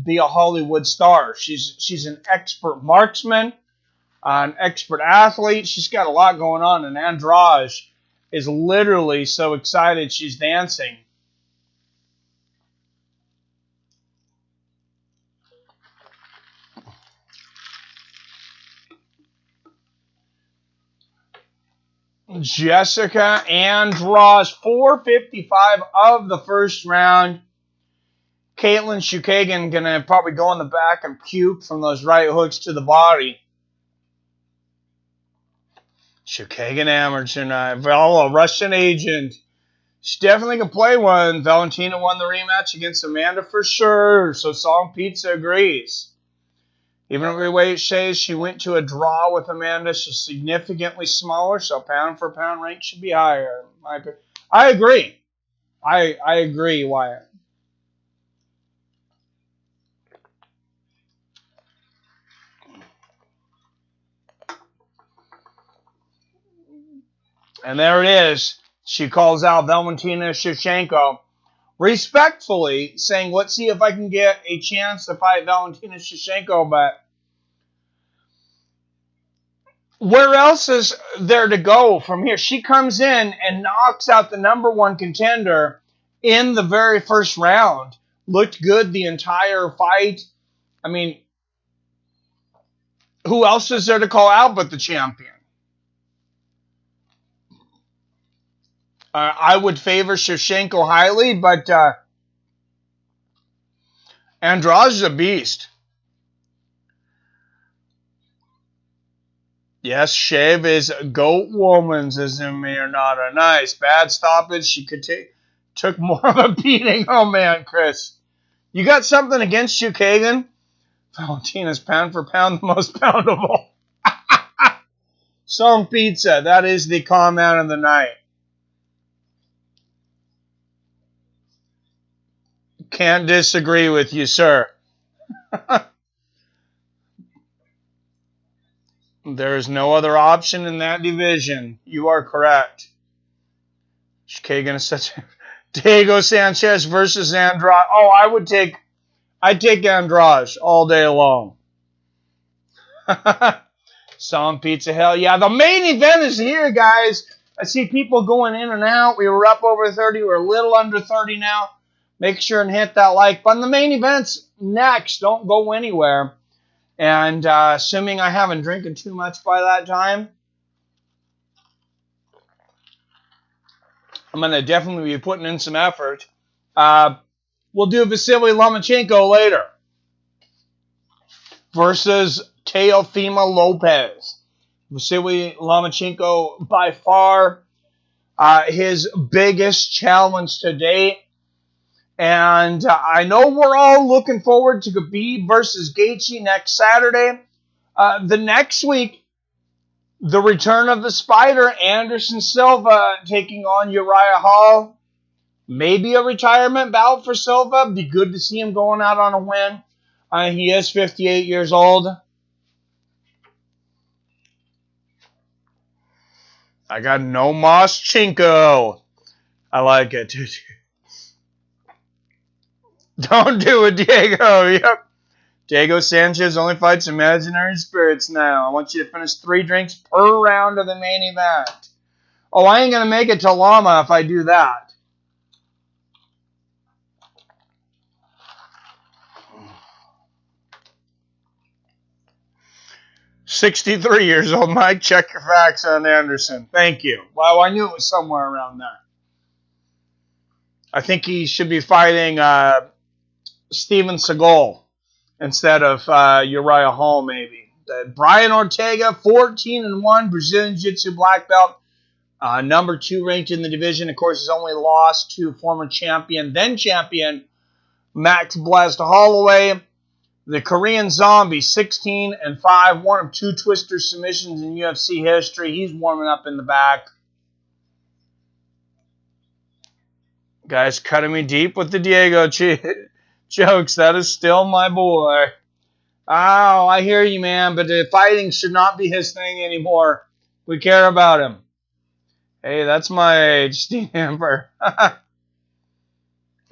be a Hollywood star. She's an expert marksman, an expert athlete. She's got a lot going on, and Andrade is literally so excited she's dancing. Jessica Andrade, 4:55 of the first round. Caitlin Chookagian going to probably go in the back and puke from those right hooks to the body. Chookagian amateur tonight. Val, a Russian agent. She definitely can play one. Valentina won the rematch against Amanda for sure, so Song Pizza agrees. Even if the way it says she went to a draw with Amanda, she's significantly smaller, so pound for pound rank should be higher. I agree. I agree, Wyatt. And there it is. She calls out Valentina Shevchenko, respectfully saying, let's see if I can get a chance to fight Valentina Shevchenko, but where else is there to go from here? She comes in and knocks out the #1 contender in the very first round. Looked good the entire fight. I mean, who else is there to call out but the champion? I would favor Shevchenko highly, but Andrade is a beast. Yes, Shev is GOAT woman's, isn't me or not a nice. Bad stoppage. She took more of a beating. Oh, man, Chris. You got something against Chookagian? Valentina's pound for pound the most poundable. Song Pizza. That is the comment of the night. Can't disagree with you, sir. There is no other option in that division. You are correct. Chookagian is such a... Diego Sanchez versus Andrade. Oh, I'd take Andrade all day long. Some pizza hell. Yeah, the main event is here, guys. I see people going in and out. We were up over 30. We're a little under 30 now. Make sure and hit that like button. The main event's next. Don't go anywhere. And assuming I haven't drinking too much by that time, I'm going to definitely be putting in some effort. We'll do Vasily Lomachenko later versus Teofimo Lopez. Vasily Lomachenko, by far, his biggest challenge to date. And I know we're all looking forward to Khabib versus Gaethje next Saturday. The next week, the return of the Spider, Anderson Silva, taking on Uriah Hall. Maybe a retirement bout for Silva. Be good to see him going out on a win. He is 58 years old. I got no Moschenko. I like it. Don't do it, Diego. Yep. Diego Sanchez only fights imaginary spirits now. I want you to finish 3 drinks per round of the main event. Oh, I ain't going to make it to Lama if I do that. "63 years old, Mike. Check your facts on Anderson." Thank you. Well, I knew it was somewhere around there. I think he should be fighting Steven Seagal instead of Uriah Hall, maybe. Brian Ortega, 14-1, Brazilian Jiu-Jitsu black belt. Number 2 ranked in the division. Of course, he's only lost to former champion, then champion, Max Holloway. The Korean Zombie, 16-5, one of 2 twister submissions in UFC history. He's warming up in the back. Guys, cutting me deep with the Diego jokes. That is still my boy. Oh, I hear you, man, but the fighting should not be his thing anymore. We care about him. Hey, that's my age, Dean Amber.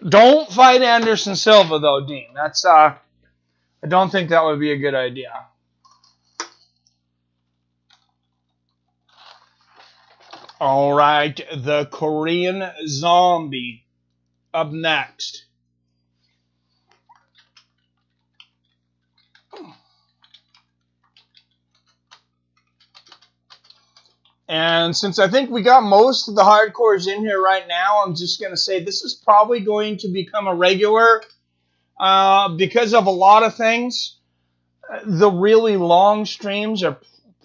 Don't fight Anderson Silva, though, Dean. That's I don't think that would be a good idea. All right, the Korean Zombie up next. And since I think we got most of the hardcores in here right now, I'm just going to say this is probably going to become a regular because of a lot of things. The really long streams are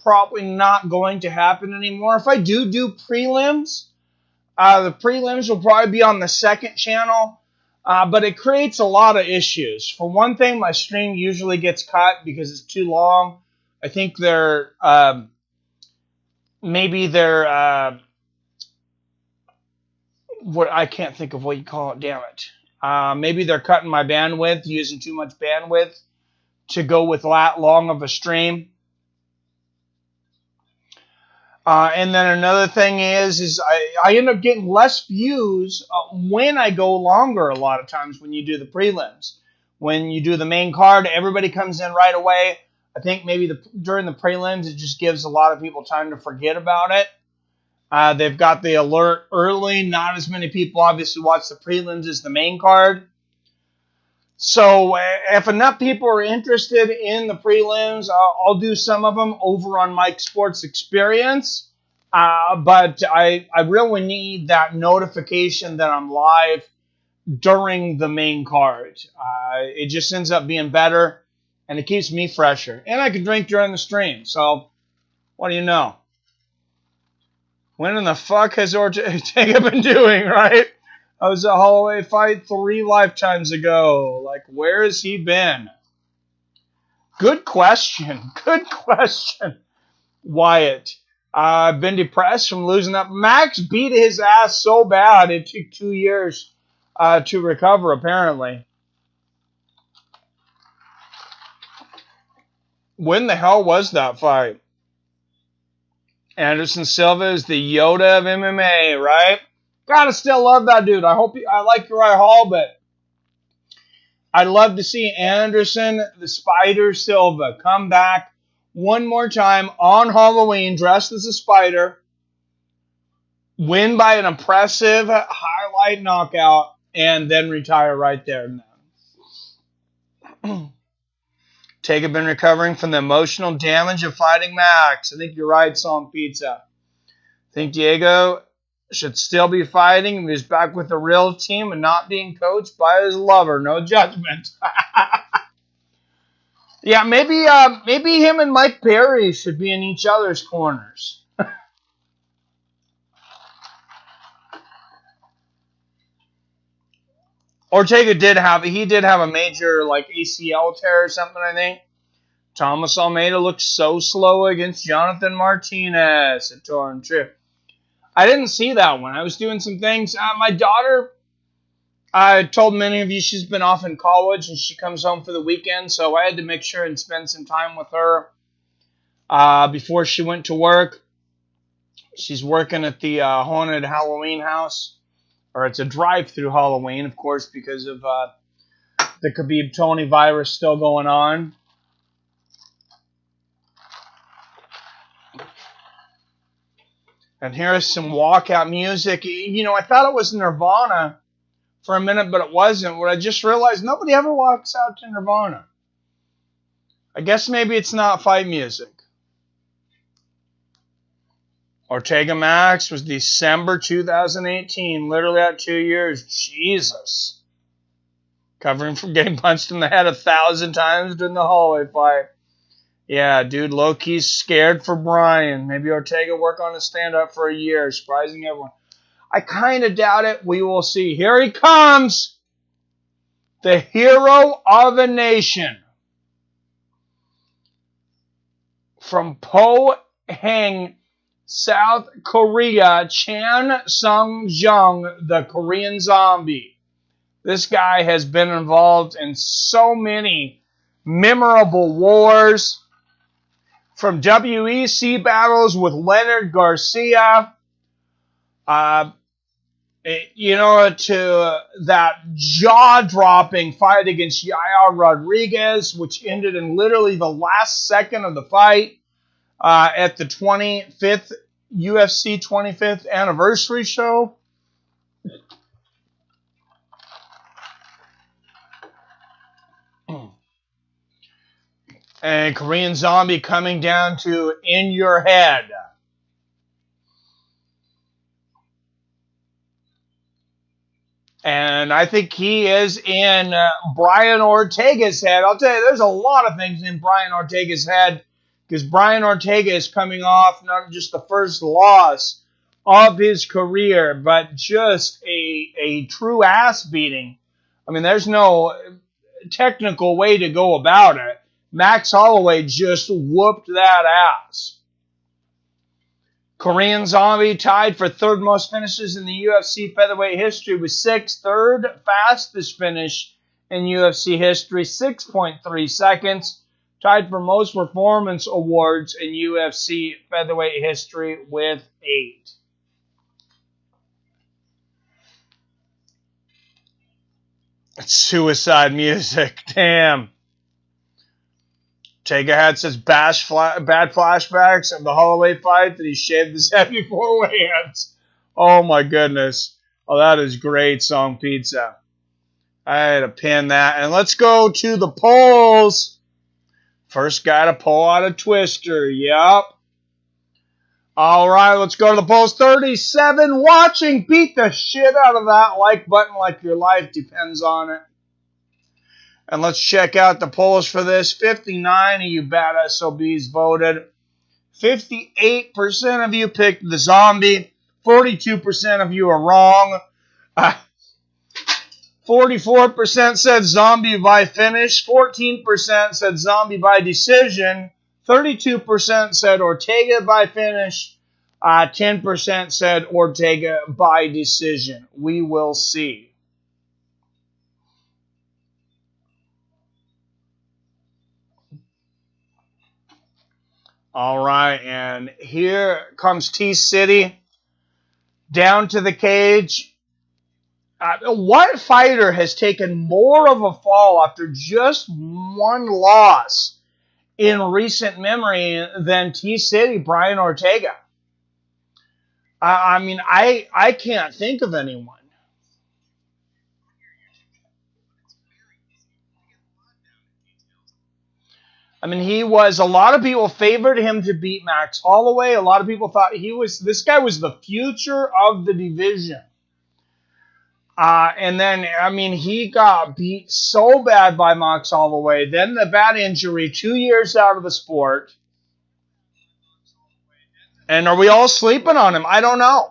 probably not going to happen anymore. If I do prelims, the prelims will probably be on the second channel, but it creates a lot of issues. For one thing, my stream usually gets cut because it's too long. I think they're... maybe they're, what I can't think of what you call it, damn it. Maybe they're cutting my bandwidth, using too much bandwidth to go with that long of a stream. And then another thing is I end up getting less views when I go longer a lot of times when you do the prelims. When you do the main card, everybody comes in right away. I think maybe during the prelims, it just gives a lot of people time to forget about it. They've got the alert early. Not as many people obviously watch the prelims as the main card. So if enough people are interested in the prelims, I'll do some of them over on Mike Sports Experience. But I really need that notification that I'm live during the main card. It just ends up being better. And it keeps me fresher. And I can drink during the stream. So, what do you know? When in the fuck has Ortega been doing, right? I was at Holloway fight 3 lifetimes ago. Like, where has he been? Good question. Good question. Wyatt. I've been depressed from losing up. Max beat his ass so bad it took 2 years to recover, apparently. When the hell was that fight? Anderson Silva is the Yoda of MMA, right? Gotta still love that dude. I like Uriah Hall, but I'd love to see Anderson, the Spider Silva, come back one more time on Halloween dressed as a spider, win by an impressive highlight knockout, and then retire right there and then. Ortega been recovering from the emotional damage of fighting Max. I think you're right, Song Pizza. I think Diego should still be fighting if he's back with the real team and not being coached by his lover. No judgment. Yeah, maybe him and Mike Perry should be in each other's corners. Ortega did have a major like ACL tear or something, I think. Thomas Almeida looked so slow against Jonathan Martinez at Torn Trip. I didn't see that one. I was doing some things. My daughter, I told many of you she's been off in college and she comes home for the weekend, so I had to make sure and spend some time with her before she went to work. She's working at the haunted Halloween house, or it's a drive-through Halloween, of course, because of the Khabib Tony virus still going on. And here's some walkout music. You know, I thought it was Nirvana for a minute, but it wasn't. What I just realized, nobody ever walks out to Nirvana. I guess maybe it's not fight music. Ortega Max was December 2018, literally at 2 years. Jesus. Covering from getting punched in the head 1,000 times during the Holloway fight. Yeah, dude, low-key scared for Brian. Maybe Ortega work on his stand-up for a year, surprising everyone. I kind of doubt it. We will see. Here he comes. The hero of a nation. From Pohang, South Korea, Chan Sung Jung, the Korean Zombie. This guy has been involved in so many memorable wars. From WEC battles with Leonard Garcia, to that jaw-dropping fight against Yair Rodriguez, which ended in literally the last second of the fight at the 25th UFC 25th anniversary show. And Korean Zombie coming down to In Your Head. And I think he is in Brian Ortega's head. I'll tell you, there's a lot of things in Brian Ortega's head, because Brian Ortega is coming off not just the first loss of his career, but just a true ass beating. I mean, there's no technical way to go about it. Max Holloway just whooped that ass. Korean Zombie tied for third most finishes in the UFC featherweight history with 6. Third fastest finish in UFC history, 6.3 seconds. Tied for most performance awards in UFC featherweight history with 8. It's suicide music. Damn. Ortega had such bad flashbacks of the Holloway fight that he shaved his head before weigh-ins. Oh my goodness. Oh, that is great, Song Pizza. I had to pin that. And let's go to the polls. First guy to pull out a twister. Yep. All right, let's go to the polls. 37 watching. Beat the shit out of that like button like your life depends on it. And let's check out the polls for this. 59 of you bad SOBs voted. 58% of you picked the Zombie. 42% of you are wrong. 44% said Zombie by finish. 14% said Zombie by decision. 32% said Ortega by finish. 10% said Ortega by decision. We will see. All right, and here comes T-City down to the cage. What fighter has taken more of a fall after just one loss in recent memory than T-City, Brian Ortega? I mean, I can't think of anyone. I mean, a lot of people favored him to beat Max Holloway. A lot of people thought this guy was the future of the division. And then, I mean, he got beat so bad by Max Holloway. Then the bad injury, 2 years out of the sport. And are we all sleeping on him? I don't know.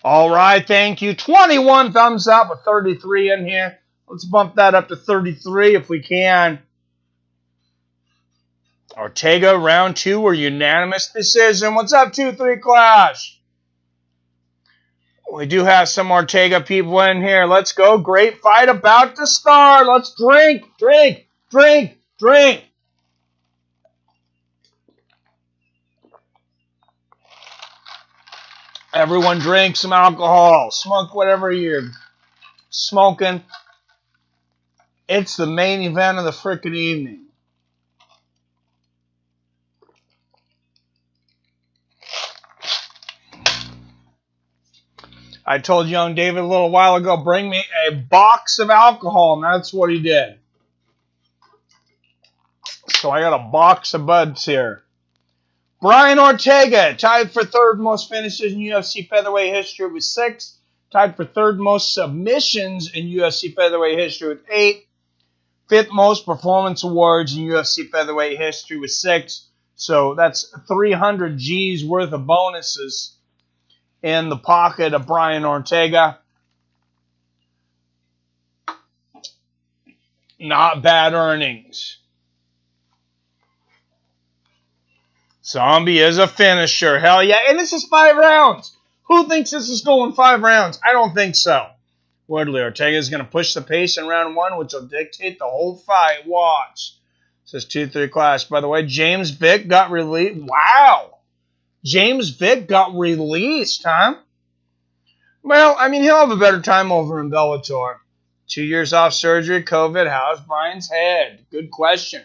All right, thank you. 21 thumbs up with 33 in here. Let's bump that up to 33 if we can. Ortega, round 2, or unanimous decision. What's up, 2-3 Clash? We do have some Ortega people in here. Let's go. Great fight about to start. Let's drink, drink, drink, drink. Everyone drink some alcohol. Smoke whatever you're smoking. It's the main event of the frickin' evening. I told young David a little while ago, bring me a box of alcohol, and that's what he did. So I got a box of buds here. Brian Ortega, tied for third most finishes in UFC featherweight history with 6. Tied for third most submissions in UFC featherweight history with 8. Fifth most performance awards in UFC featherweight history with 6. So that's 300 G's worth of bonuses in the pocket of Brian Ortega. Not bad earnings. Zombie is a finisher. Hell yeah. And this is 5 rounds. Who thinks this is going 5 rounds? I don't think so. Woodley, Ortega is going to push the pace in round 1, which will dictate the whole fight. Watch. Says 2-3 Clash. By the way, James Vick got released. Wow. James Vick got released, huh? Well, I mean, he'll have a better time over in Bellator. 2 years off surgery, COVID. How's Brian's head? Good question.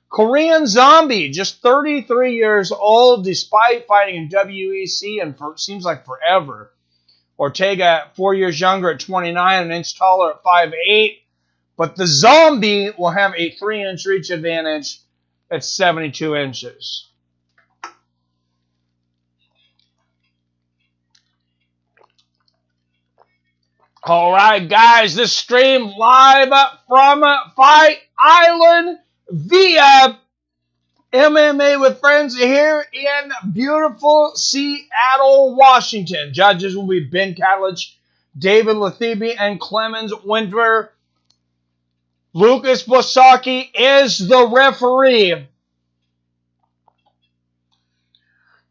Korean Zombie, just 33 years old, despite fighting in WEC and seems like forever. Ortega, 4 years younger at 29, an inch taller at 5'8". But the Zombie will have a 3-inch reach advantage at 72 inches. All right, guys, this stream live from Fight Island via MMA with Friends here in beautiful Seattle, Washington. Judges will be Ben Catledge, David Lathibi, and Clemens Winter. Lucas Bosaki is the referee.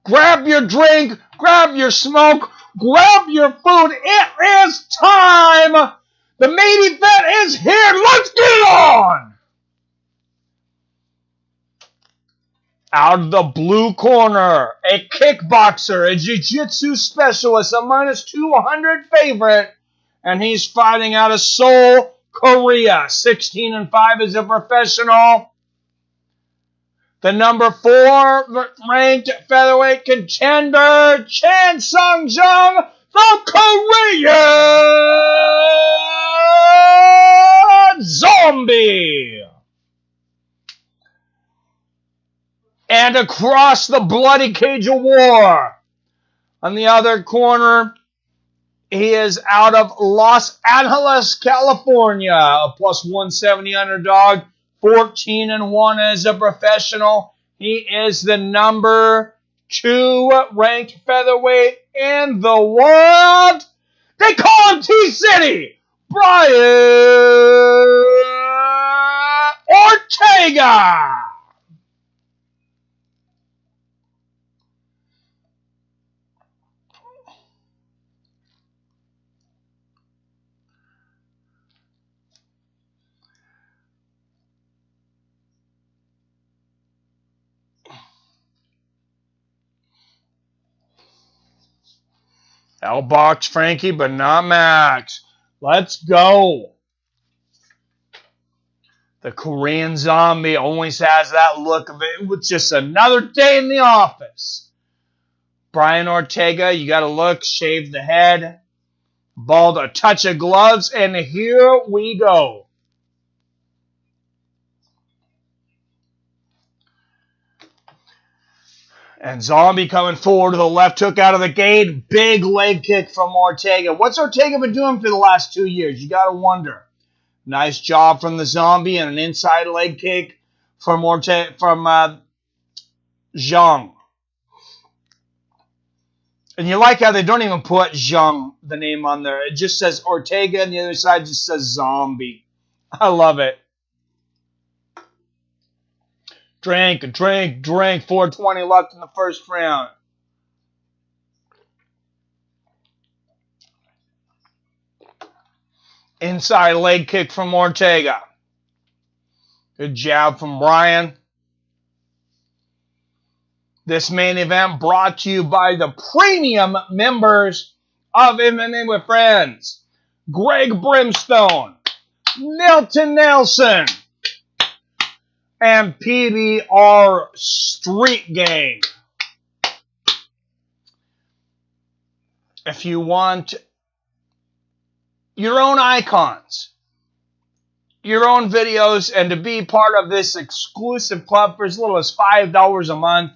Grab your drink, grab your smoke, grab your food. It is time. The main event is here. Let's get on. Out of the blue corner, a kickboxer, a jiu-jitsu specialist, a -200 favorite, and he's fighting out of Seoul, Korea. 16-5 as a professional. The number 4 ranked featherweight contender, Chan Sung Jung, the Korean Zombie. And across the bloody cage of war, on the other corner, he is out of Los Angeles, California, a +170 underdog, 14-1 as a professional. He is the number 2 ranked featherweight in the world. They call him T-City, Brian Ortega. Outbox Frankie, but not Max. Let's go. The Korean Zombie always has that look of it with just another day in the office. Brian Ortega, you got to look, shave the head, bald, a touch of gloves, and here we go. And Zombie coming forward to the left hook out of the gate. Big leg kick from Ortega. What's Ortega been doing for the last 2 years? You got to wonder. Nice job from the Zombie and an inside leg kick from Jung. And you like how they don't even put Jung, the name, on there. It just says Ortega, and the other side just says Zombie. I love it. Drink. 4:20 left in the first round. Inside leg kick from Ortega. Good jab from Brian. This main event brought to you by the premium members of MMA with Friends. Greg Brimstone, Milton Nelson, and PBR Street Gang. If you want your own icons, your own videos, and to be part of this exclusive club for as little as $5 a month,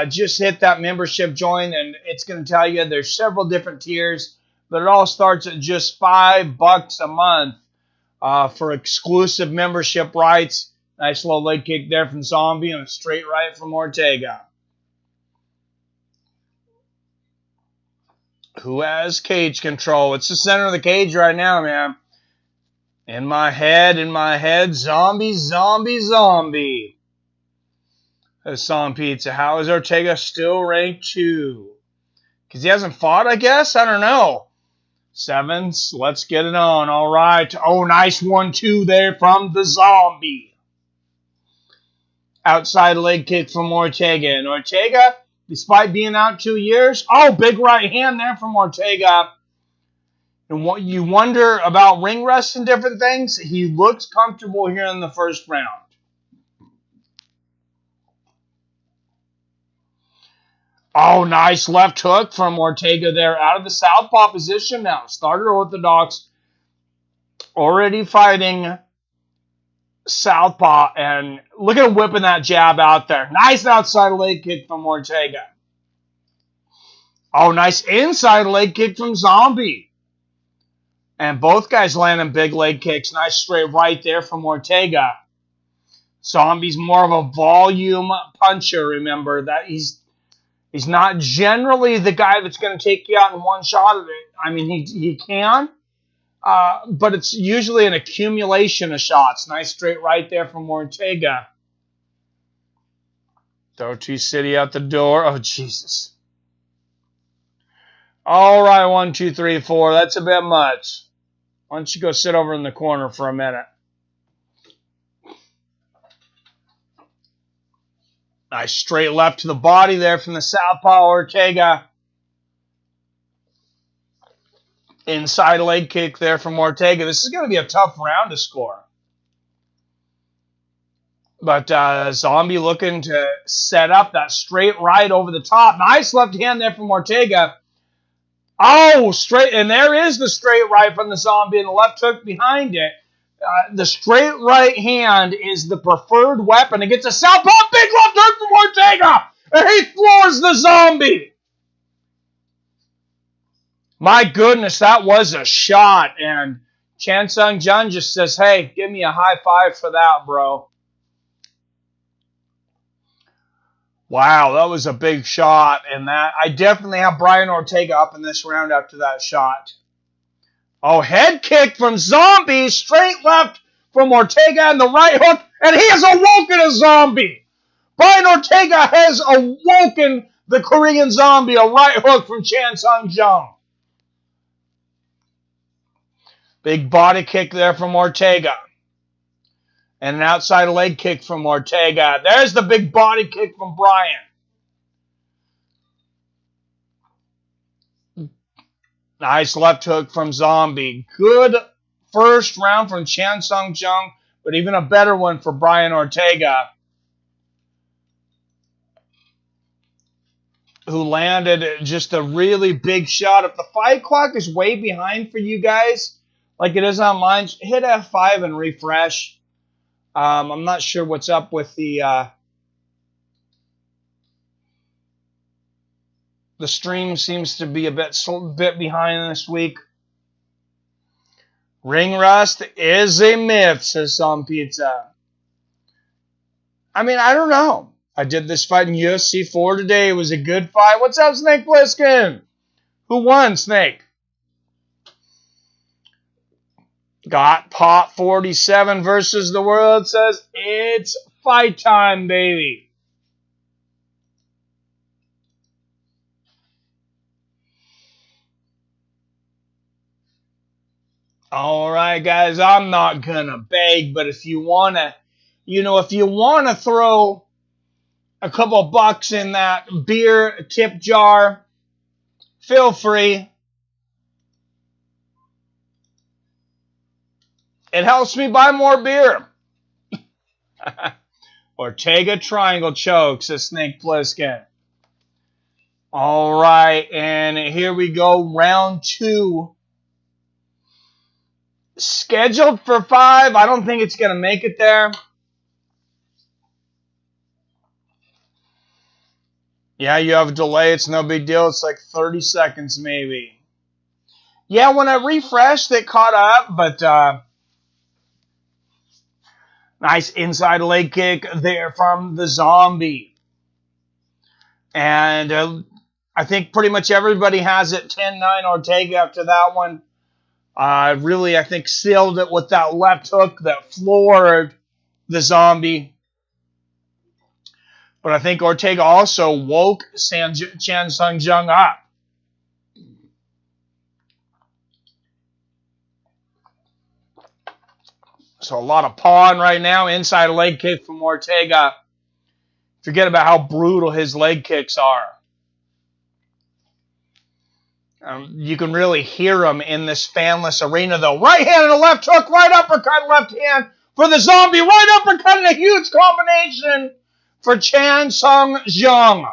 just hit that membership join, and it's going to tell you there's several different tiers, but it all starts at just $5 a month for exclusive membership rights. Nice little leg kick there from Zombie and a straight right from Ortega, who has cage control. It's the center of the cage right now, man. In my head, Zombie. Hassan Pizza. How is Ortega still ranked 2? Because he hasn't fought, I guess? I don't know. 7s. Let's get it on. All right. Oh, nice 1-2 there from the Zombie. Outside leg kick from Ortega. And Ortega, despite being out 2 years, oh, big right hand there from Ortega. And what you wonder about ring rust and different things, he looks comfortable here in the first round. Oh, nice left hook from Ortega there out of the southpaw position now. Starter orthodox, already fighting southpaw, and look at him whipping that jab out there. Nice outside leg kick from Ortega. Oh, nice inside leg kick from Zombie. And both guys landing big leg kicks. Nice straight right there from Ortega. Zombie's more of a volume puncher, remember. That he's not generally the guy that's going to take you out in one shot of it. I mean, he can, but it's usually an accumulation of shots. Nice straight right there from Ortega. Throw T-City out the door. Oh, Jesus. All right, 1, 2, 3, 4. That's a bit much. Why don't you go sit over in the corner for a minute? Nice straight left to the body there from the southpaw Ortega. Inside leg kick there from Ortega. This is going to be a tough round to score. But Zombie looking to set up that straight right over the top. Nice left hand there from Ortega. Oh, straight. And there is the straight right from the Zombie and the left hook behind it. The straight right hand is the preferred weapon. It gets a southpaw, big left hook from Ortega, and he floors the Zombie. My goodness, that was a shot. And Chan Sung Jung just says, hey, give me a high five for that, bro. Wow, that was a big shot. And that I definitely have Brian Ortega up in this round after that shot. Oh, head kick from Zombie, straight left from Ortega and the right hook, and he has awoken a Zombie. Brian Ortega has awoken the Korean Zombie, a right hook from Chan Sung Jung. Big body kick there from Ortega. And an outside leg kick from Ortega. There's the big body kick from Brian. Nice left hook from Zombie. Good first round from Chan Sung Jung, but even a better one for Brian Ortega, who landed just a really big shot. If the fight clock is way behind for you guys, like it is on mine, hit F5 and refresh. I'm not sure what's up with the stream. Seems to be a bit behind this week. Ring rust is a myth, says Some Pizza. I mean, I don't know. I did this fight in UFC 4 today. It was a good fight. What's up, Snake Plissken? Who won, Snake? Got Pop 47 versus the world. Says it's fight time, baby. All right, guys. I'm not gonna beg, but if you wanna, if you wanna throw a couple bucks in that beer tip jar, feel free. It helps me buy more beer. Ortega triangle choke, says Snake Plissken. All right, and here we go, round 2. Scheduled for 5. I don't think it's going to make it there. Yeah, you have a delay. It's no big deal. It's like 30 seconds maybe. Yeah, when I refreshed, it caught up, but nice inside leg kick there from the Zombie. And I think pretty much everybody has it 10-9 Ortega after that one. Really, I think, sealed it with that left hook that floored the Zombie. But I think Ortega also woke Chan Sung Jung up. So a lot of pawing right now. Inside leg kick from Ortega. Forget about how brutal his leg kicks are. You can really hear him in this fanless arena, though. Right hand and a left hook, right uppercut, left hand for the Zombie. Right uppercut and a huge combination for Chan Sung Jung.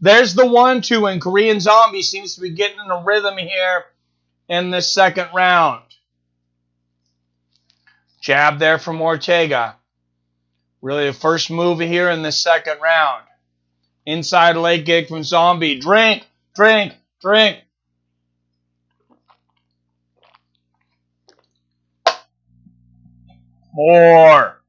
There's the 1-2, and Korean Zombie seems to be getting in a rhythm here in this second round. Jab there from Ortega. Really the first move here in this second round. Inside leg kick from Zombie. Drink, drink, drink. More.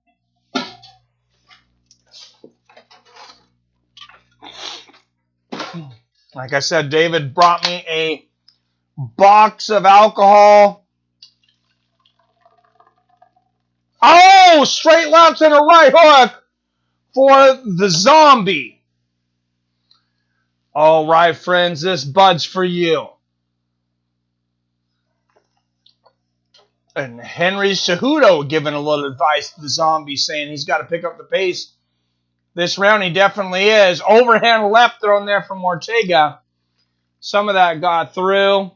Like I said, David brought me a box of alcohol. Oh, straight left and a right hook for the Zombie. All right, friends, this bud's for you. And Henry Cejudo giving a little advice to the Zombie, saying he's got to pick up the pace. This round he definitely is. Overhand left thrown there from Ortega. Some of that got through.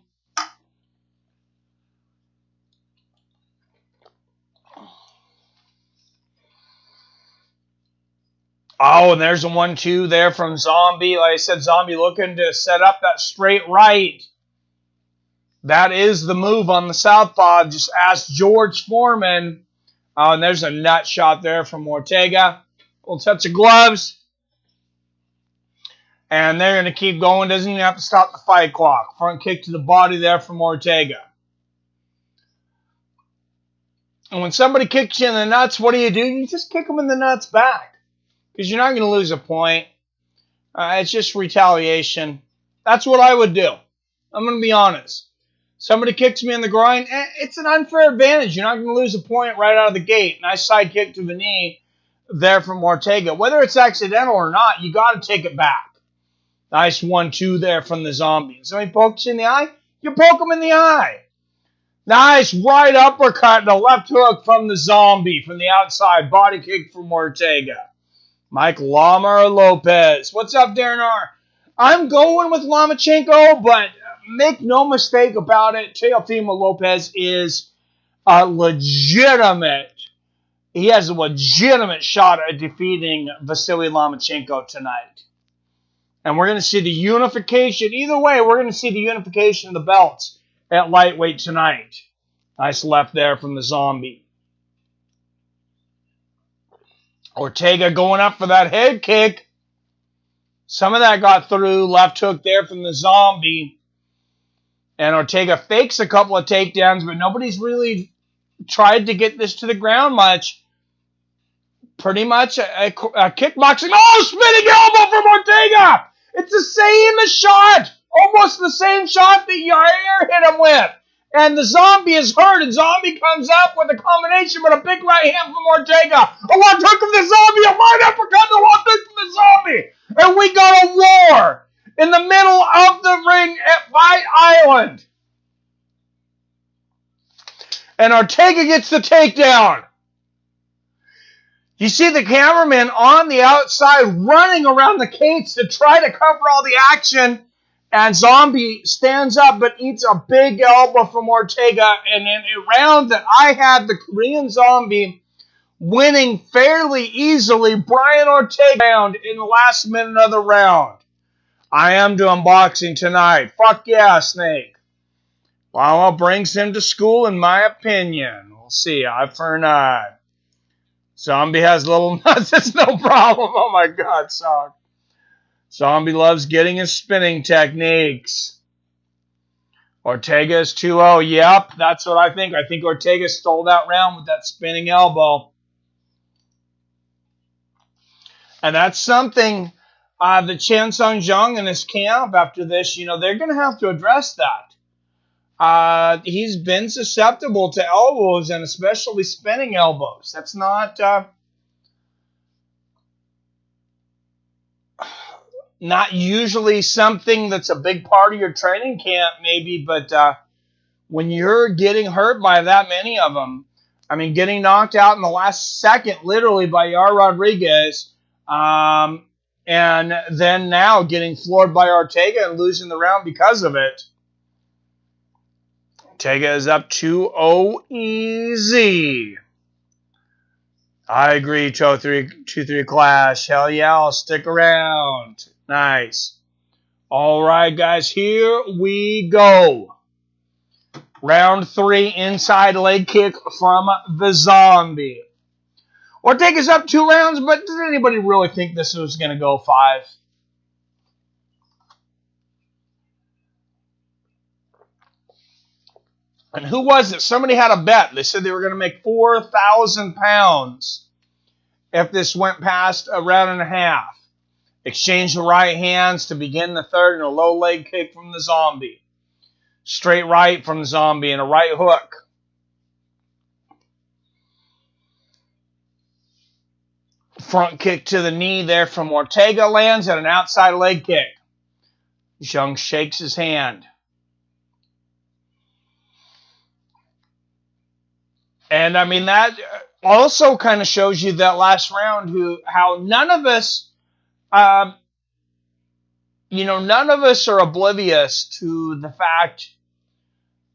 Oh, and there's a 1-2 there from Zombie. Like I said, Zombie looking to set up that straight right. That is the move on the southpaw. Just ask George Foreman. Oh, and there's a nut shot there from Ortega. Little touch of gloves. And they're going to keep going. Doesn't even have to stop the fight clock. Front kick to the body there from Ortega. And when somebody kicks you in the nuts, what do? You just kick them in the nuts back. Because you're not going to lose a point. It's just retaliation. That's what I would do. I'm going to be honest. Somebody kicks me in the groin, it's an unfair advantage. You're not going to lose a point right out of the gate. Nice side kick to the knee there from Ortega. Whether it's accidental or not, you got to take it back. Nice 1-2 there from the Zombie. Somebody pokes you in the eye, you poke him in the eye. Nice right uppercut and a left hook from the Zombie from the outside. Body kick from Ortega. Mike Lamar Lopez. What's up, Darren R? I'm going with Lomachenko, but make no mistake about it, Teofimo Lopez is a legitimate. He has a legitimate shot at defeating Vasily Lomachenko tonight. And we're going to see the unification. Either way, we're going to see the unification of the belts at lightweight tonight. Nice left there from the Zombie. Ortega going up for that head kick. Some of that got through. Left hook there from the Zombie. And Ortega fakes a couple of takedowns, but nobody's really tried to get this to the ground much. Pretty much a kickboxing. Oh, spinning elbow from Ortega! It's the same shot! Almost the sime shot that Yair hit him with. And the Zombie is hurt, and Zombie comes up with a combination with a big right hand from Ortega. A left hook from the Zombie, a right uppercut, a left hook from the Zombie. And we got a war in the middle of the ring at Fight Island. And Ortega gets the takedown. You see the cameraman on the outside running around the cage to try to cover all the action. And Zombie stands up but eats a big elbow from Ortega. And in a round that I had the Korean Zombie winning fairly easily, Brian Ortega round in the last minute of the round. I am doing boxing tonight. Fuck yeah, Snake. Well, brings him to school, in my opinion. We'll see. Eye for an eye. Zombie has little nuts. It's no problem. Oh, my God, Sock. Zombie loves getting his spinning techniques. Ortega is 2-0. Yep, that's what I think. I think Ortega stole that round with that spinning elbow. And that's something that Chan Sung Jung and his camp after this, they're going to have to address that. He's been susceptible to elbows and especially spinning elbows. That's not usually something that's a big part of your training camp, maybe, but when you're getting hurt by that many of them, I mean, getting knocked out in the last second, literally, by Yair Rodriguez, and then now getting floored by Ortega and losing the round because of it. Ortega is up 2-0 easy. I agree, 2-3 Clash. Hell yeah, I'll stick around. Nice. All right, guys, here we go. Round 3, inside leg kick from the Zombie. Ortega's up 2 rounds, but does anybody really think this was going to go 5? And who was it? Somebody had a bet. They said they were going to make 4,000 pounds if this went past a round and a half. Exchange the right hands to begin the third and a low leg kick from the Zombie. Straight right from the Zombie and a right hook. Front kick to the knee there from Ortega lands and an outside leg kick. Jung shakes his hand. And I mean, that also kind of shows you that last round how none of us, none of us are oblivious to the fact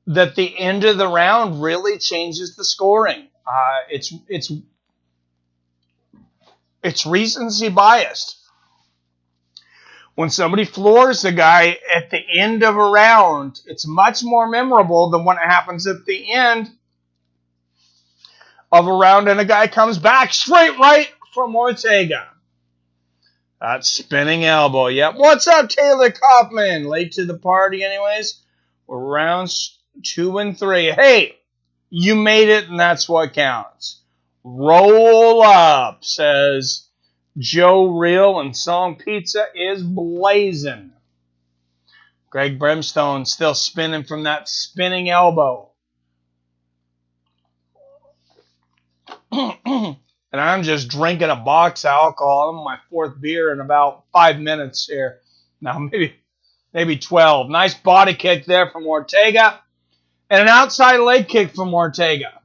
that the end of the round really changes the scoring. It's recency biased. When somebody floors a guy at the end of a round, it's much more memorable than when it happens at the end of a round and a guy comes back straight right from Ortega. That spinning elbow. Yep. What's up, Taylor Kaufman? Late to the party anyways. We're rounds 2 and 3. Hey, you made it and that's what counts. Roll up, says Joe Real, and Song Pizza is blazing. Greg Brimstone still spinning from that spinning elbow. And I'm just drinking a box of alcohol. I'm on my 4th beer in about 5 minutes here. Now, maybe 12. Nice body kick there from Ortega. And an outside leg kick from Ortega.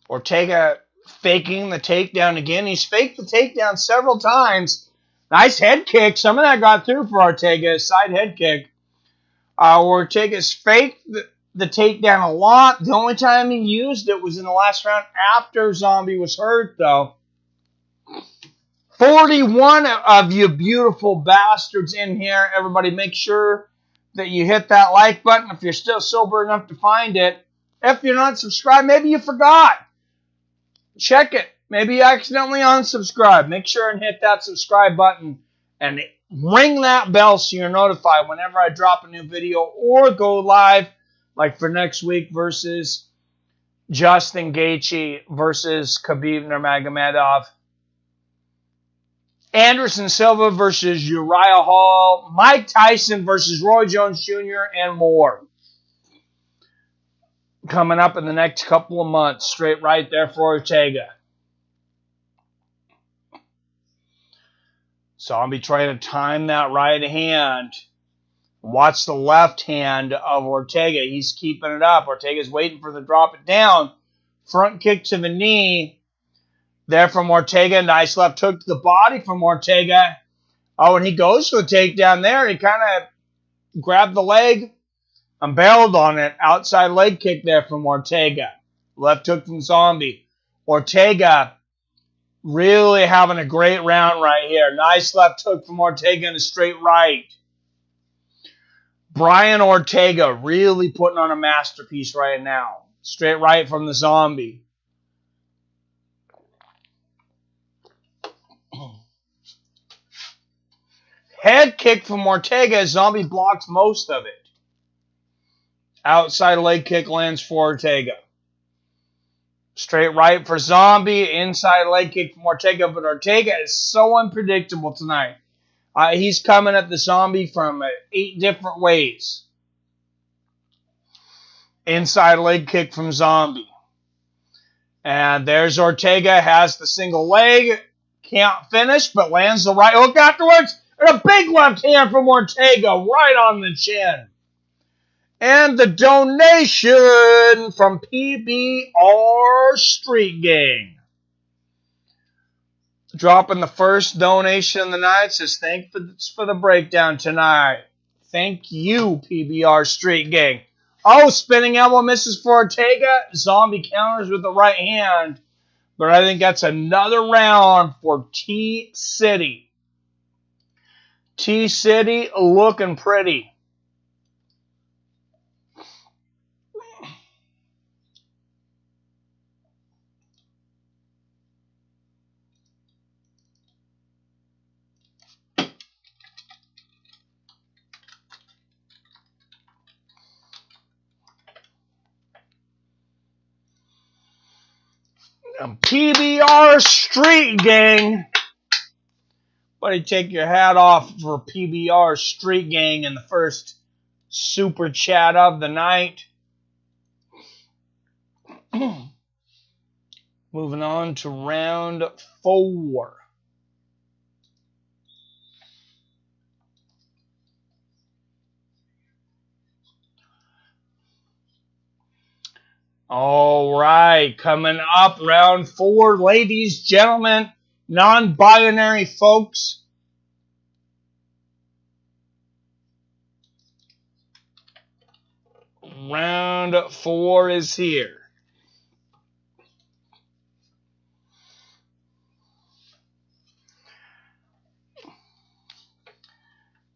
Ortega faking the takedown again. He's faked the takedown several times. Nice head kick. Some of that got through for Ortega. Side head kick. Ortega's faked the takedown a lot. The only time he used it was in the last round after Zombie was hurt, though. 41 of you beautiful bastards in here. Everybody make sure that you hit that like button if you're still sober enough to find it. If you're not subscribed, maybe you forgot. Check it. Maybe you accidentally unsubscribed. Make sure and hit that subscribe button and ring that bell so you're notified whenever I drop a new video or go live, like for next week versus Justin Gaethje versus Khabib Nurmagomedov. Anderson Silva versus Uriah Hall, Mike Tyson versus Roy Jones Jr., and more. Coming up in the next couple of months. Straight right there for Ortega. So I'll be trying to time that right hand. Watch the left hand of Ortega. He's keeping it up. Ortega's waiting for the drop it down. Front kick to the knee. There from Ortega. Nice left hook to the body from Ortega. Oh, and he goes for the takedown there. He kind of grabbed the leg and bailed on it. Outside leg kick there from Ortega. Left hook from Zombie. Ortega really having a great round right here. Nice left hook from Ortega and a straight right. Brian Ortega really putting on a masterpiece right now. Straight right from the Zombie. Head kick from Ortega. Zombie blocks most of it. Outside leg kick lands for Ortega. Straight right for Zombie. Inside leg kick from Ortega. But Ortega is so unpredictable tonight. He's coming at the Zombie from 8 different ways. Inside leg kick from Zombie. And there's Ortega. Has the single leg. Can't finish, but lands the right hook afterwards. And a big left hand from Ortega right on the chin. And the donation from PBR Street Gang. Dropping the first donation of the night. Says thanks for the breakdown tonight. Thank you, PBR Street Gang. Oh, spinning elbow misses for Ortega. Zombie counters with the right hand. But I think that's another round for T-City. T-City looking pretty. PBR Street Gang. Buddy, take your hat off for PBR Street Gang in the first super chat of the night. Moving on to round 4. All right, coming up, round 4, ladies, gentlemen, non-binary folks. Round 4 is here.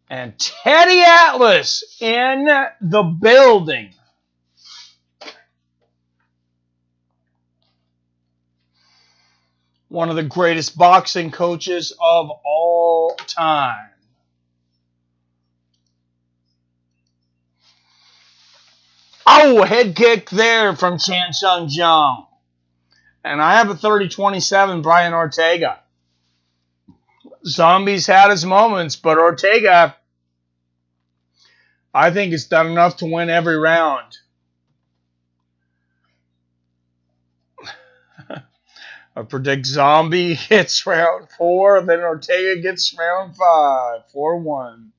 And Teddy Atlas in the building. One of the greatest boxing coaches of all time. Oh, head kick there from Chan Sung Jung. And I have a 30-27 Brian Ortega. Zombie's had his moments, but Ortega, I think, has done enough to win every round. I predict Zombie hits round 4, then Ortega gets round 5. 4-1.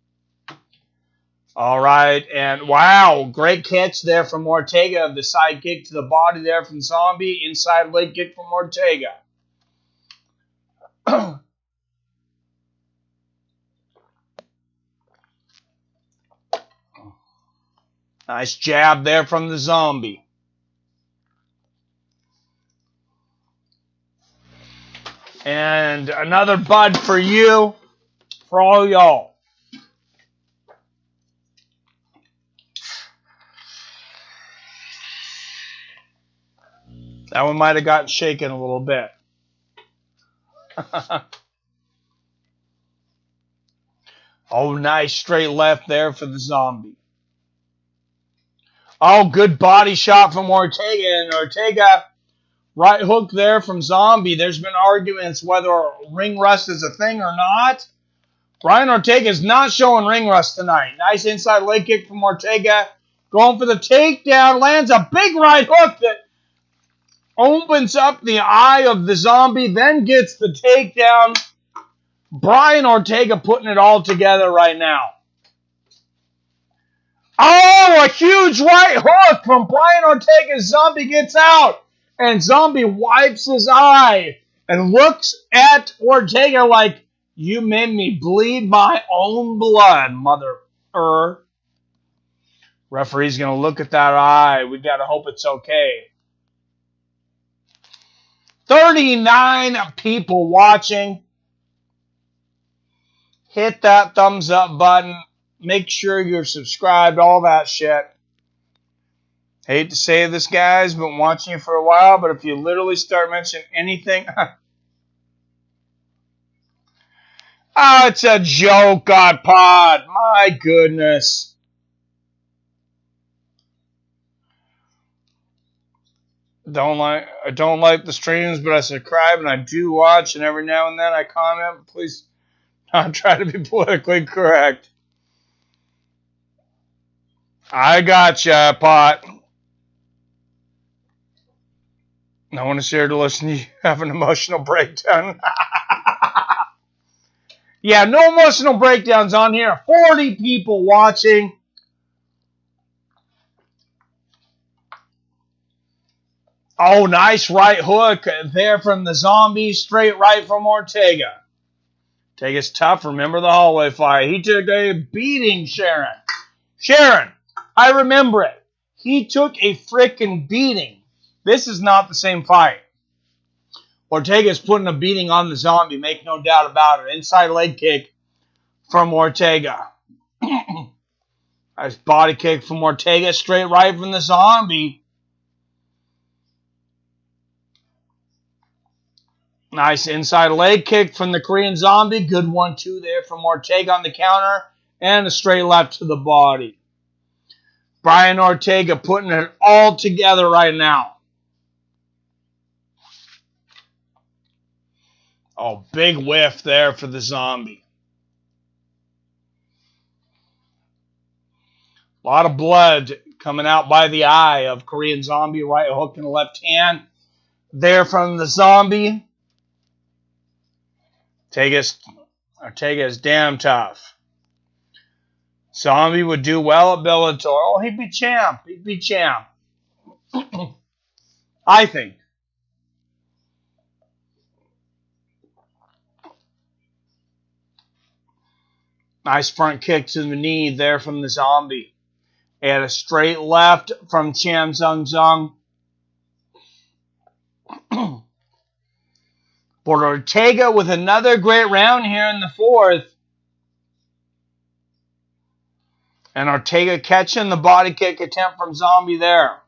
All right, and wow, great catch there from Ortega. The side kick to the body there from Zombie. Inside leg kick from Ortega. Nice jab there from the Zombie. And another bud for you, for all y'all. That one might have gotten shaken a little bit. Oh, nice straight left there for the Zombie. Oh, good body shot from Ortega. And Ortega, right hook there from Zombie. There's been arguments whether ring rust is a thing or not. Brian Ortega is not showing ring rust tonight. Nice inside leg kick from Ortega. Going for the takedown. Lands a big right hook that opens up the eye of the Zombie. Then gets the takedown. Brian Ortega putting it all together right now. Oh, a huge right hook from Brian Ortega. Zombie gets out. And Zombie wipes his eye and looks at Ortega like, you made me bleed my own blood, mother. Referee's going to look at that eye. We got to hope it's okay. 39 people watching. Hit that thumbs up button. Make sure you're subscribed, all that shit. Hate to say this, guys, been watching you for a while, but if you literally start mentioning anything... Oh, it's a joke, God Pod. My goodness. I don't like the streams, but I subscribe and I do watch, and every now and then I comment. Please not try to be politically correct. I gotcha, Pot. No one is here to listen to you have an emotional breakdown. Yeah, no emotional breakdowns on here. 40 people watching. Oh, nice right hook there from the Zombie. Straight right from Ortega. Ortega's tough. Remember the Holloway fight. He took a beating, Sharon. Sharon, I remember it. He took a frickin' beating. This is not the same fight. Ortega's putting a beating on the Zombie, make no doubt about it. Inside leg kick from Ortega. Nice body kick from Ortega, straight right from the Zombie. Nice inside leg kick from the Korean Zombie. Good 1-2 there from Ortega on the counter. And a straight left to the body. Brian Ortega putting it all together right now. Oh, big whiff there for the Zombie. A lot of blood coming out by the eye of Korean Zombie. Right hook in the left hand. There from the Zombie. Ortega is damn tough. Zombie would do well at Bellator. Oh, he'd be champ. He'd be champ. I think. Nice front kick to the knee there from the Zombie. And a straight left from Chan Sung Jung. But Ortega with another great round here in the fourth. And Ortega catching the body kick attempt from Zombie there.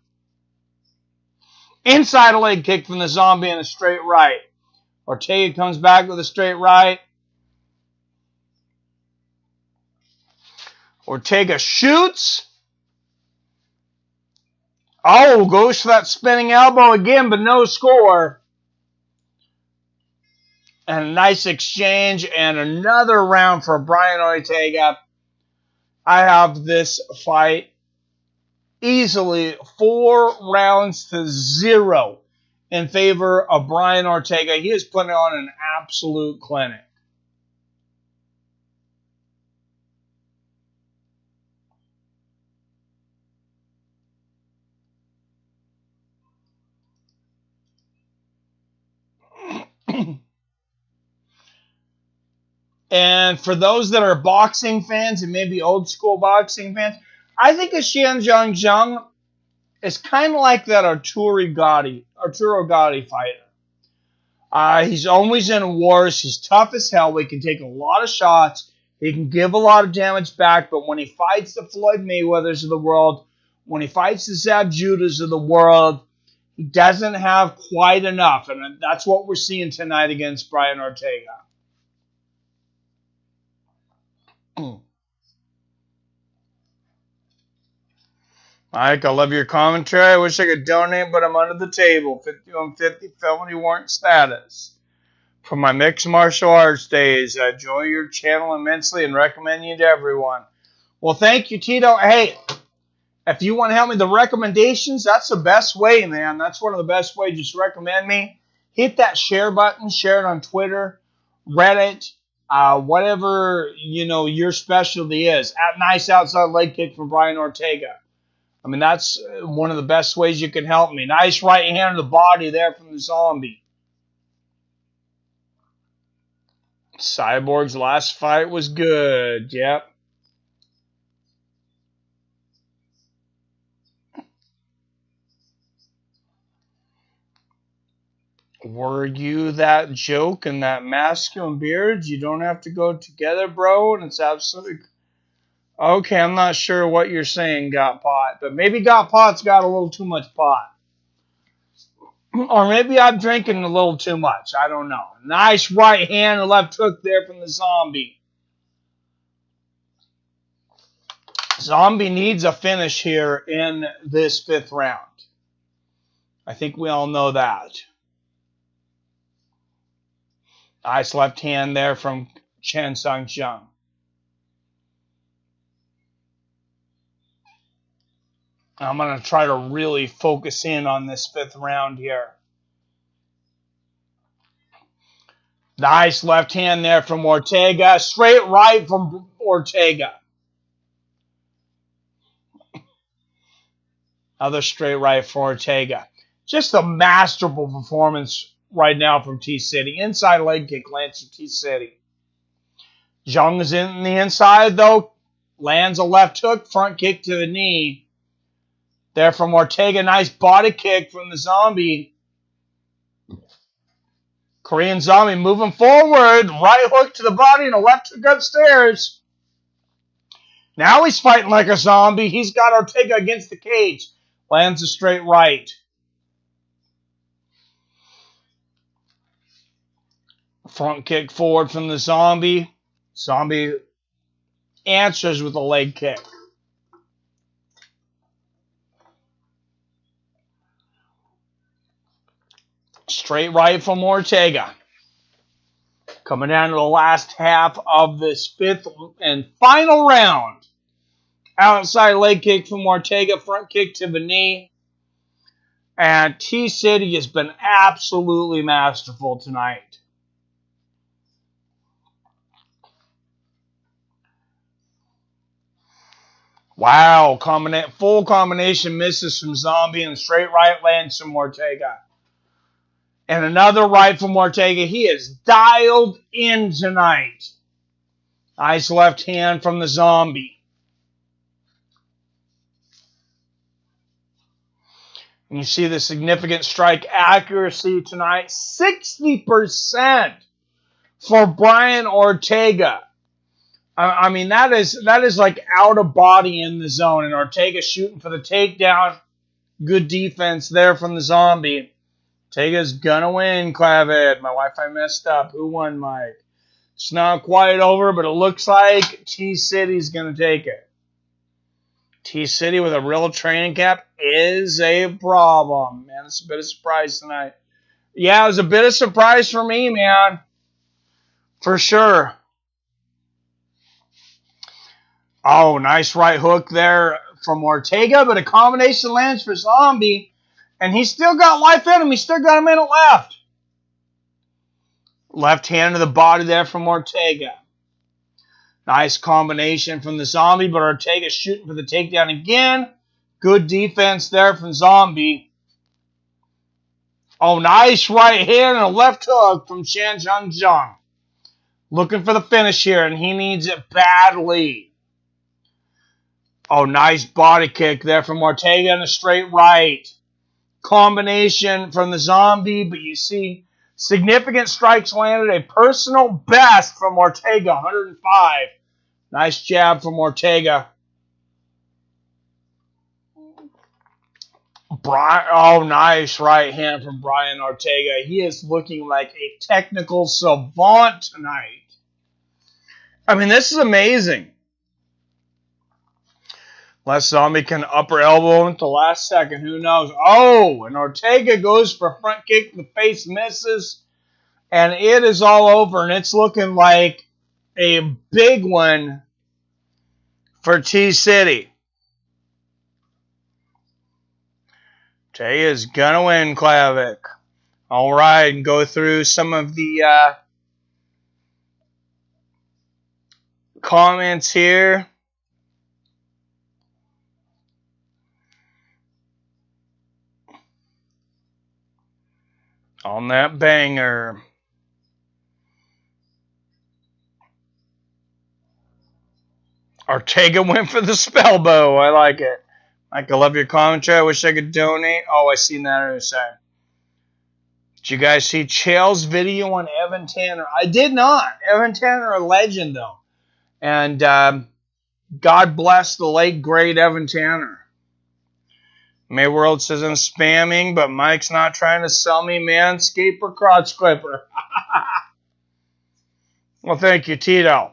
Inside a leg kick from the Zombie and a straight right. Ortega comes back with a straight right. Ortega shoots. Oh, goes for that spinning elbow again, but no score. And a nice exchange and another round for Brian Ortega. I have this fight easily 4-0 in favor of Brian Ortega. He is putting on an absolute clinic. And for those that are boxing fans and maybe old school boxing fans, I think a Chan Sung Jung is kind of like that Arturo Gotti fighter. He's always in wars. He's tough as hell. He can take a lot of shots. He can give a lot of damage back. But when he fights the Floyd Mayweathers of the world, when he fights the Zab Judas of the world, he doesn't have quite enough. And that's what we're seeing tonight against Brian Ortega. Mike, I love your commentary. I wish I could donate, but I'm under the table. 50 on 50 felony warrant status. From my mixed martial arts days, I enjoy your channel immensely and recommend you to everyone. Well, thank you, Tito. Hey, if you want to help me, the recommendations, that's the best way, man. That's one of the best ways. Just recommend me. Hit that share button. Share it on Twitter, Reddit, whatever, your specialty is. At nice outside leg kick from Brian Ortega. I mean, that's one of the best ways you can help me. Nice right hand to the body there from the zombie. Cyborg's last fight was good. Yep. Were you that joke and that masculine beard? You don't have to go together, bro. And it's absolutely... Okay, I'm not sure what you're saying, Got Pot. But maybe Got Pot's got a little too much pot. Or maybe I'm drinking a little too much. I don't know. Nice right hand and left hook there from the zombie. Zombie needs a finish here in this 5th round. I think we all know that. Nice left hand there from Chan Sung Jung. I'm going to try to really focus in on this 5th round here. Nice left hand there from Ortega. Straight right from Ortega. Another straight right for Ortega. Just a masterful performance right now from T-City. Inside leg kick lands from T-City. Jung is in the inside, though. Lands a left hook. Front kick to the knee. There from Ortega. Nice body kick from the zombie. Korean zombie moving forward. Right hook to the body and a left hook upstairs. Now he's fighting like a zombie. He's got Ortega against the cage. Lands a straight right. Front kick forward from the zombie. Zombie answers with a leg kick. Straight right from Ortega. Coming down to the last half of this 5th and final round. Outside leg kick from Ortega. Front kick to the knee. And T-City has been absolutely masterful tonight. Wow. Full combination misses from Zombie and straight right lands from Ortega. And another right from Ortega. He is dialed in tonight. Nice left hand from the zombie. And you see the significant strike accuracy tonight. 60% for Brian Ortega. I mean, that is like out of body in the zone. And Ortega shooting for the takedown. Good defense there from the zombie. Ortega's gonna win, Claved. My Wi-Fi messed up. Who won, Mike? It's not quite over, but it looks like T-City's gonna take it. T-City with a real training camp is a problem. Man, it's a bit of a surprise tonight. Yeah, it was a bit of a surprise for me, man. For sure. Oh, nice right hook there from Ortega, but a combination lands for Zombie. And he's still got life in him. He's still got a minute left. Left hand to the body there from Ortega. Nice combination from the Zombie, but Ortega's shooting for the takedown again. Good defense there from Zombie. Oh, nice right hand and a left hook from Chan Sung Jung. Looking for the finish here, and he needs it badly. Oh, nice body kick there from Ortega and a straight right. Combination from the zombie, but you see significant strikes landed. A personal best from Ortega, 105. Nice jab from Ortega. Oh, nice right hand from Brian Ortega. He is looking like a technical savant tonight. I mean, this is amazing. Unless Zombie can upper elbow at the last second. Who knows? Oh, and Ortega goes for a front kick. The face misses. And it is all over. And it's looking like a big one for T-City. Ortega's going to win, Klavic. All right, and go through some of the comments here. On that banger. Ortega went for the spell bow. I like it. Mike, I love your commentary. I wish I could donate. Oh, I seen that other side. Did you guys see Chael's video on Evan Tanner? I did not. Evan Tanner, a legend, though. And God bless the late, great Evan Tanner. Mayworld says I'm spamming, but Mike's not trying to sell me Manscaped or crotch clipper. Well, thank you, Tito.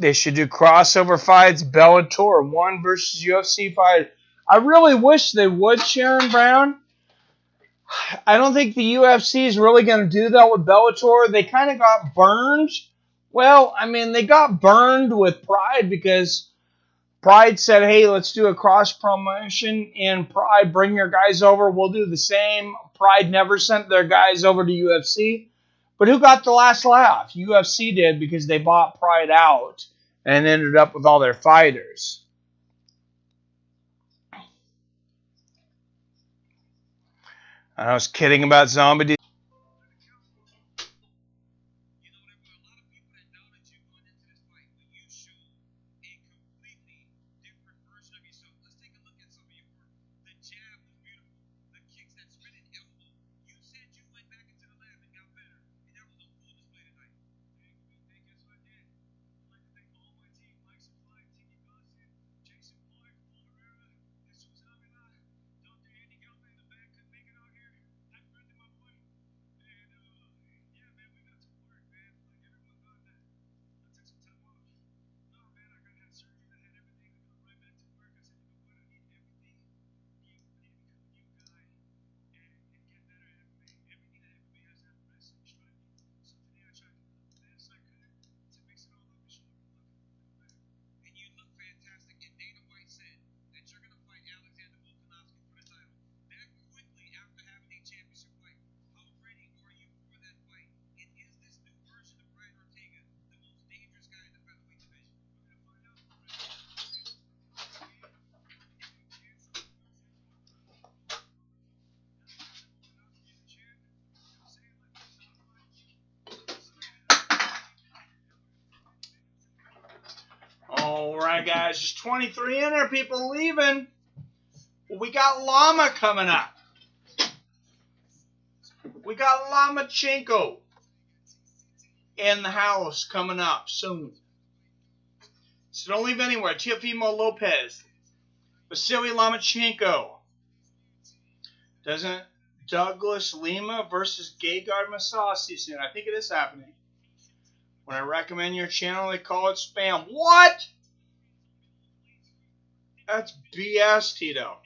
They should do crossover fights, Bellator 1 versus UFC fight. I really wish they would, Sharon Brown. I don't think the UFC is really going to do that with Bellator. They kind of got burned. Well, I mean, they got burned with Pride because Pride said, hey, let's do a cross-promotion in Pride. Bring your guys over. We'll do the same. Pride never sent their guys over to UFC. But who got the last laugh? UFC did because they bought Pride out and ended up with all their fighters. I was kidding about Zombie. All right, guys, there's 23 in there. People leaving. We got Llama coming up. We got Lomachenko in the house coming up soon. So don't leave anywhere. Teofimo Lopez. Vasily Lomachenko. Doesn't Douglas Lima versus Gegard Mousasi soon? I think it is happening. When I recommend your channel, they call it spam. What? That's BS, Tito.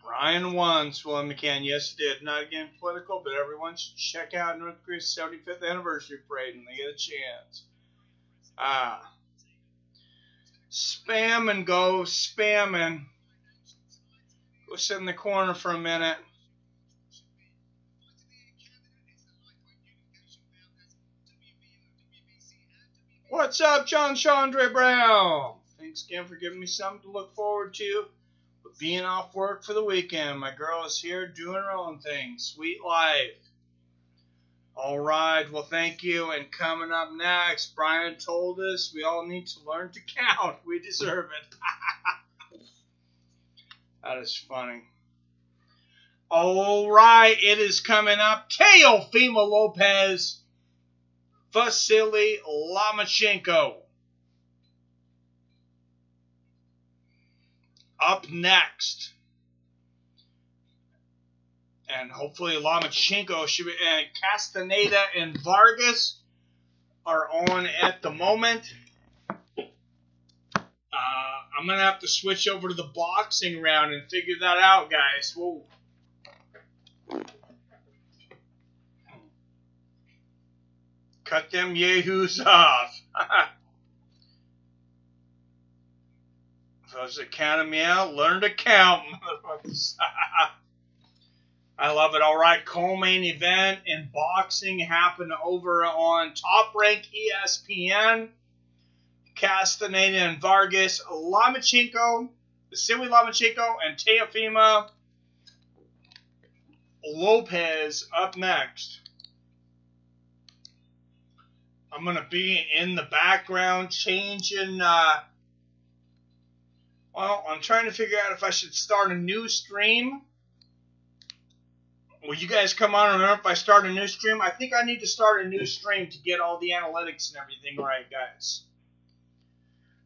Brian once, William McCann, yes, did. Not again political, but everyone should check out North Korea's 75th anniversary parade when they get a chance. Spam and go spamming. Go sit in the corner for a minute. What's up, John Chandra Brown? Thanks again for giving me something to look forward to. With being off work for the weekend, my girl is here doing her own thing. Sweet life. All right, well, thank you. And coming up next, Brian told us we all need to learn to count. We deserve it. That is funny. All right, it is coming up. Teofimo Lopez, Vasily Lomachenko. Up next. And hopefully Lomachenko should be. And Castaneda and Vargas are on at the moment. I'm going to have to switch over to the boxing round and figure that out, guys. Whoa. Cut them yahoos off. Those that count me out, learn to count. I love it. All right, co-main event in boxing happened over on Top Rank ESPN. Castaneda and Vargas, Lomachenko, Vasily Lomachenko, and Teofimo Lopez up next. I'm going to be in the background changing. Well, I'm trying to figure out if I should start a new stream. Will you guys come on and remember if I start a new stream? I think I need to start a new stream to get all the analytics and everything right, guys.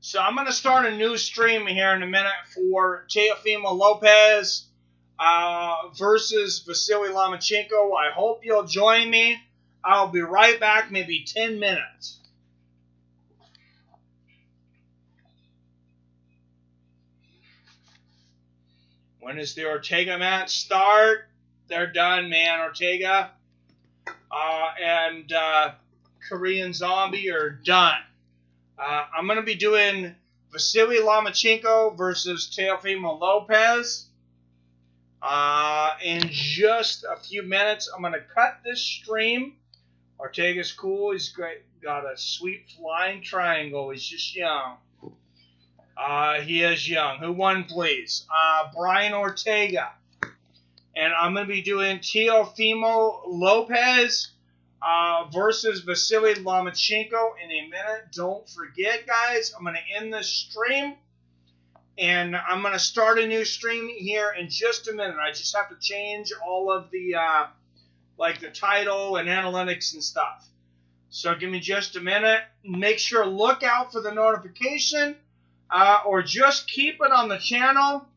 So I'm going to start a new stream here in a minute for Teofimo Lopez versus Vasily Lomachenko. I hope you'll join me. I'll be right back, maybe 10 minutes. When does the Ortega match start? They're done, man. Ortega and Korean Zombie are done. I'm going to be doing Vasily Lomachenko versus Teofimo Lopez. In just a few minutes, I'm going to cut this stream. Ortega's cool. He's great. Got a sweet flying triangle. He's just young. He is young. Who won, please? Brian Ortega. And I'm going to be doing Teofimo Lopez versus Vasily Lomachenko in a minute. Don't forget, guys, I'm going to end this stream. And I'm going to start a new stream here in just a minute. I just have to change all of the, like the title and analytics and stuff. So give me just a minute. Make sure, look out for the notification. Or just keep it on the channel.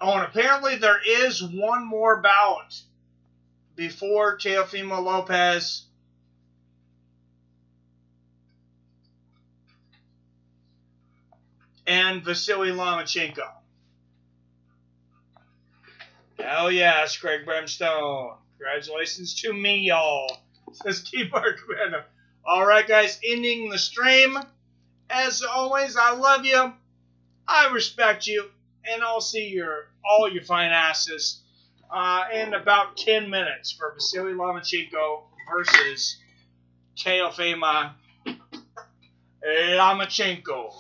Oh, and apparently there is one more bout before Teofimo Lopez and Vasily Lomachenko. Hell yes, Craig Brimstone. Congratulations to me, y'all. Says Keyboard Commander. All right, guys, ending the stream. As always, I love you. I respect you. And I'll see all your fine asses in about 10 minutes for Vasily Lomachenko versus Teofimo Lomachenko.